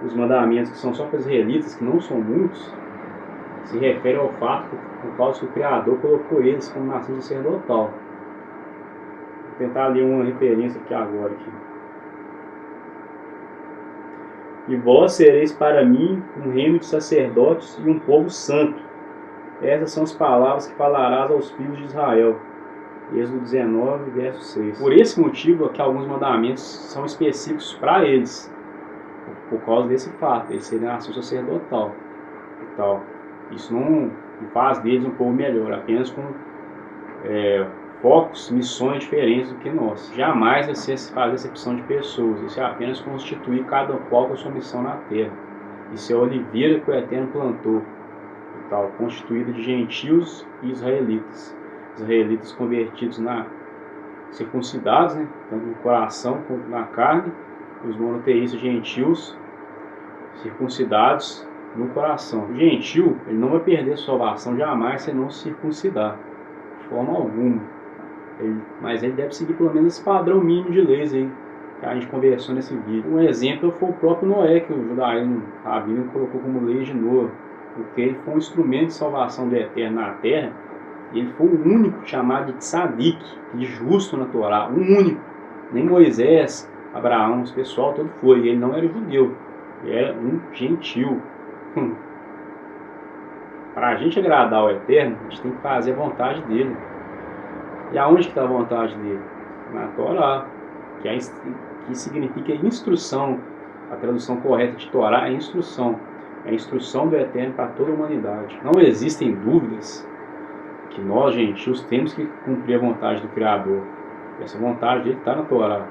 dos mandamentos que são só para os israelitas, que não são muitos, se refere ao fato por causa que o Criador colocou eles como nação sacerdotal. Vou tentar ler uma referência aqui agora. E vós sereis para mim um reino de sacerdotes e um povo santo. Essas são as palavras que falarás aos filhos de Israel. Êxodo 19, verso 6. Por esse motivo é que alguns mandamentos são específicos para eles, por causa desse fato, eles serem nação sacerdotal e tal. Isso não faz deles um povo melhor, apenas com focos, missões diferentes do que nós. Jamais vai ser fazer acepção de pessoas, isso é apenas constituir cada qual com a sua missão na terra. Isso é a oliveira que o Eterno plantou, e tal, constituída de gentios e israelitas. Israelitas convertidos circuncidados, né, tanto no coração quanto na carne, e os monoteístas gentios circuncidados no coração. O gentio, ele não vai perder a salvação jamais se não se circuncidar, de forma alguma. Mas ele deve seguir pelo menos esse padrão mínimo de leis aí, que a gente conversou nesse vídeo. Um exemplo foi o próprio Noé, que o judaísmo rabínico colocou como lei de Noé, porque ele foi um instrumento de salvação do Eterno na terra. Ele foi o único chamado de tzadik, de justo na Torá, o único. Nem Moisés, Abraão, esse pessoal todo foi. Ele não era judeu, ele era um gentil. Para a gente agradar o Eterno, a gente tem que fazer a vontade dele. E aonde que está a vontade dele? Na Torá, que significa instrução. A tradução correta de Torá é instrução. É a instrução do Eterno para toda a humanidade. Não existem dúvidas que nós, gentios, temos que cumprir a vontade do Criador. Essa vontade dele está na Torá.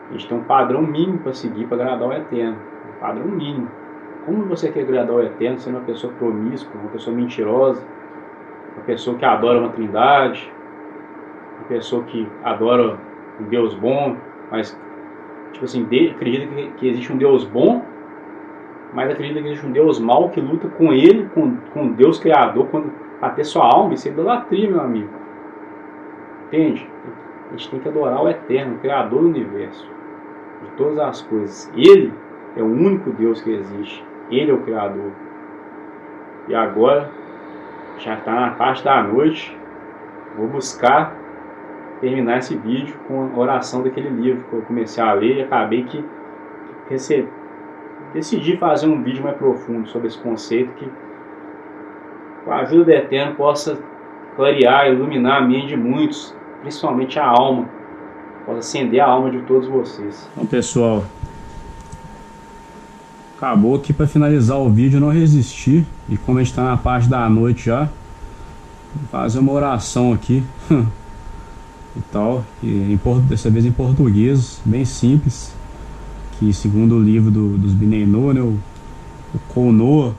A gente tem um padrão mínimo para seguir para agradar o Eterno. Um padrão mínimo. Como você quer agradar o Eterno sendo uma pessoa promíscua, uma pessoa mentirosa, uma pessoa que adora uma trindade, uma pessoa que adora um Deus bom, mas tipo assim, acredita que existe um Deus bom, mas acredita que existe um Deus mau que luta com ele, com Deus Criador, para ter sua alma. Isso é idolatria, meu amigo. Entende? A gente tem que adorar o Eterno, o Criador do Universo, de todas as coisas. Ele é o único Deus que existe. Ele é o Criador. E agora, já está na parte da noite, vou buscar terminar esse vídeo com a oração daquele livro que eu comecei a ler e acabei que decidi fazer um vídeo mais profundo sobre esse conceito, que com a ajuda do Eterno possa clarear, iluminar a mente de muitos, principalmente a alma, possa acender a alma de todos vocês. Então, pessoal, acabou aqui. Para finalizar o vídeo, eu não resisti, e como a gente está na parte da noite já, vou fazer uma oração aqui e tal, dessa vez em português, bem simples, que segundo o livro dos Bineinô, né, o Konoha,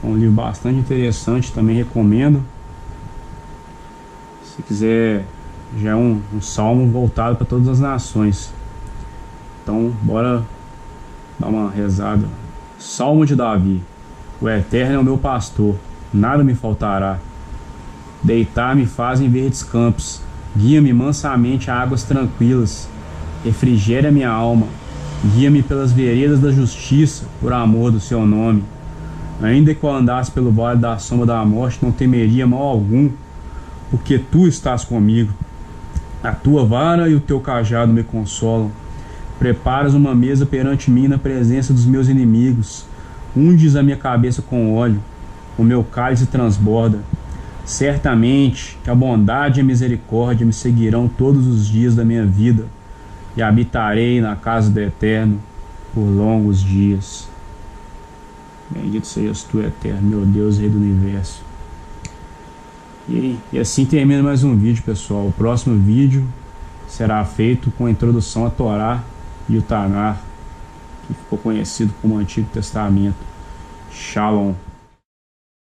que é um livro bastante interessante, também recomendo. Se quiser, já é um salmo voltado para todas as nações. Então bora dar uma rezada. Salmo de Davi. O Eterno é o meu pastor, nada me faltará. Deitar-me faz em verdes campos, guia-me mansamente a águas tranquilas, refrigera minha alma, guia-me pelas veredas da justiça, por amor do seu nome. Ainda que eu andasse pelo vale da sombra da morte, não temeria mal algum, porque tu estás comigo. A tua vara e o teu cajado me consolam. Preparas uma mesa perante mim na presença dos meus inimigos. Unges a minha cabeça com óleo, o meu cálice transborda. Certamente que a bondade e a misericórdia me seguirão todos os dias da minha vida, e habitarei na casa do Eterno por longos dias. Bendito sejas tu, Eterno, meu Deus, Rei do Universo. E assim termina mais um vídeo, pessoal. O próximo vídeo será feito com a introdução à Torá e o Tanar, que ficou conhecido como Antigo Testamento. Shalom.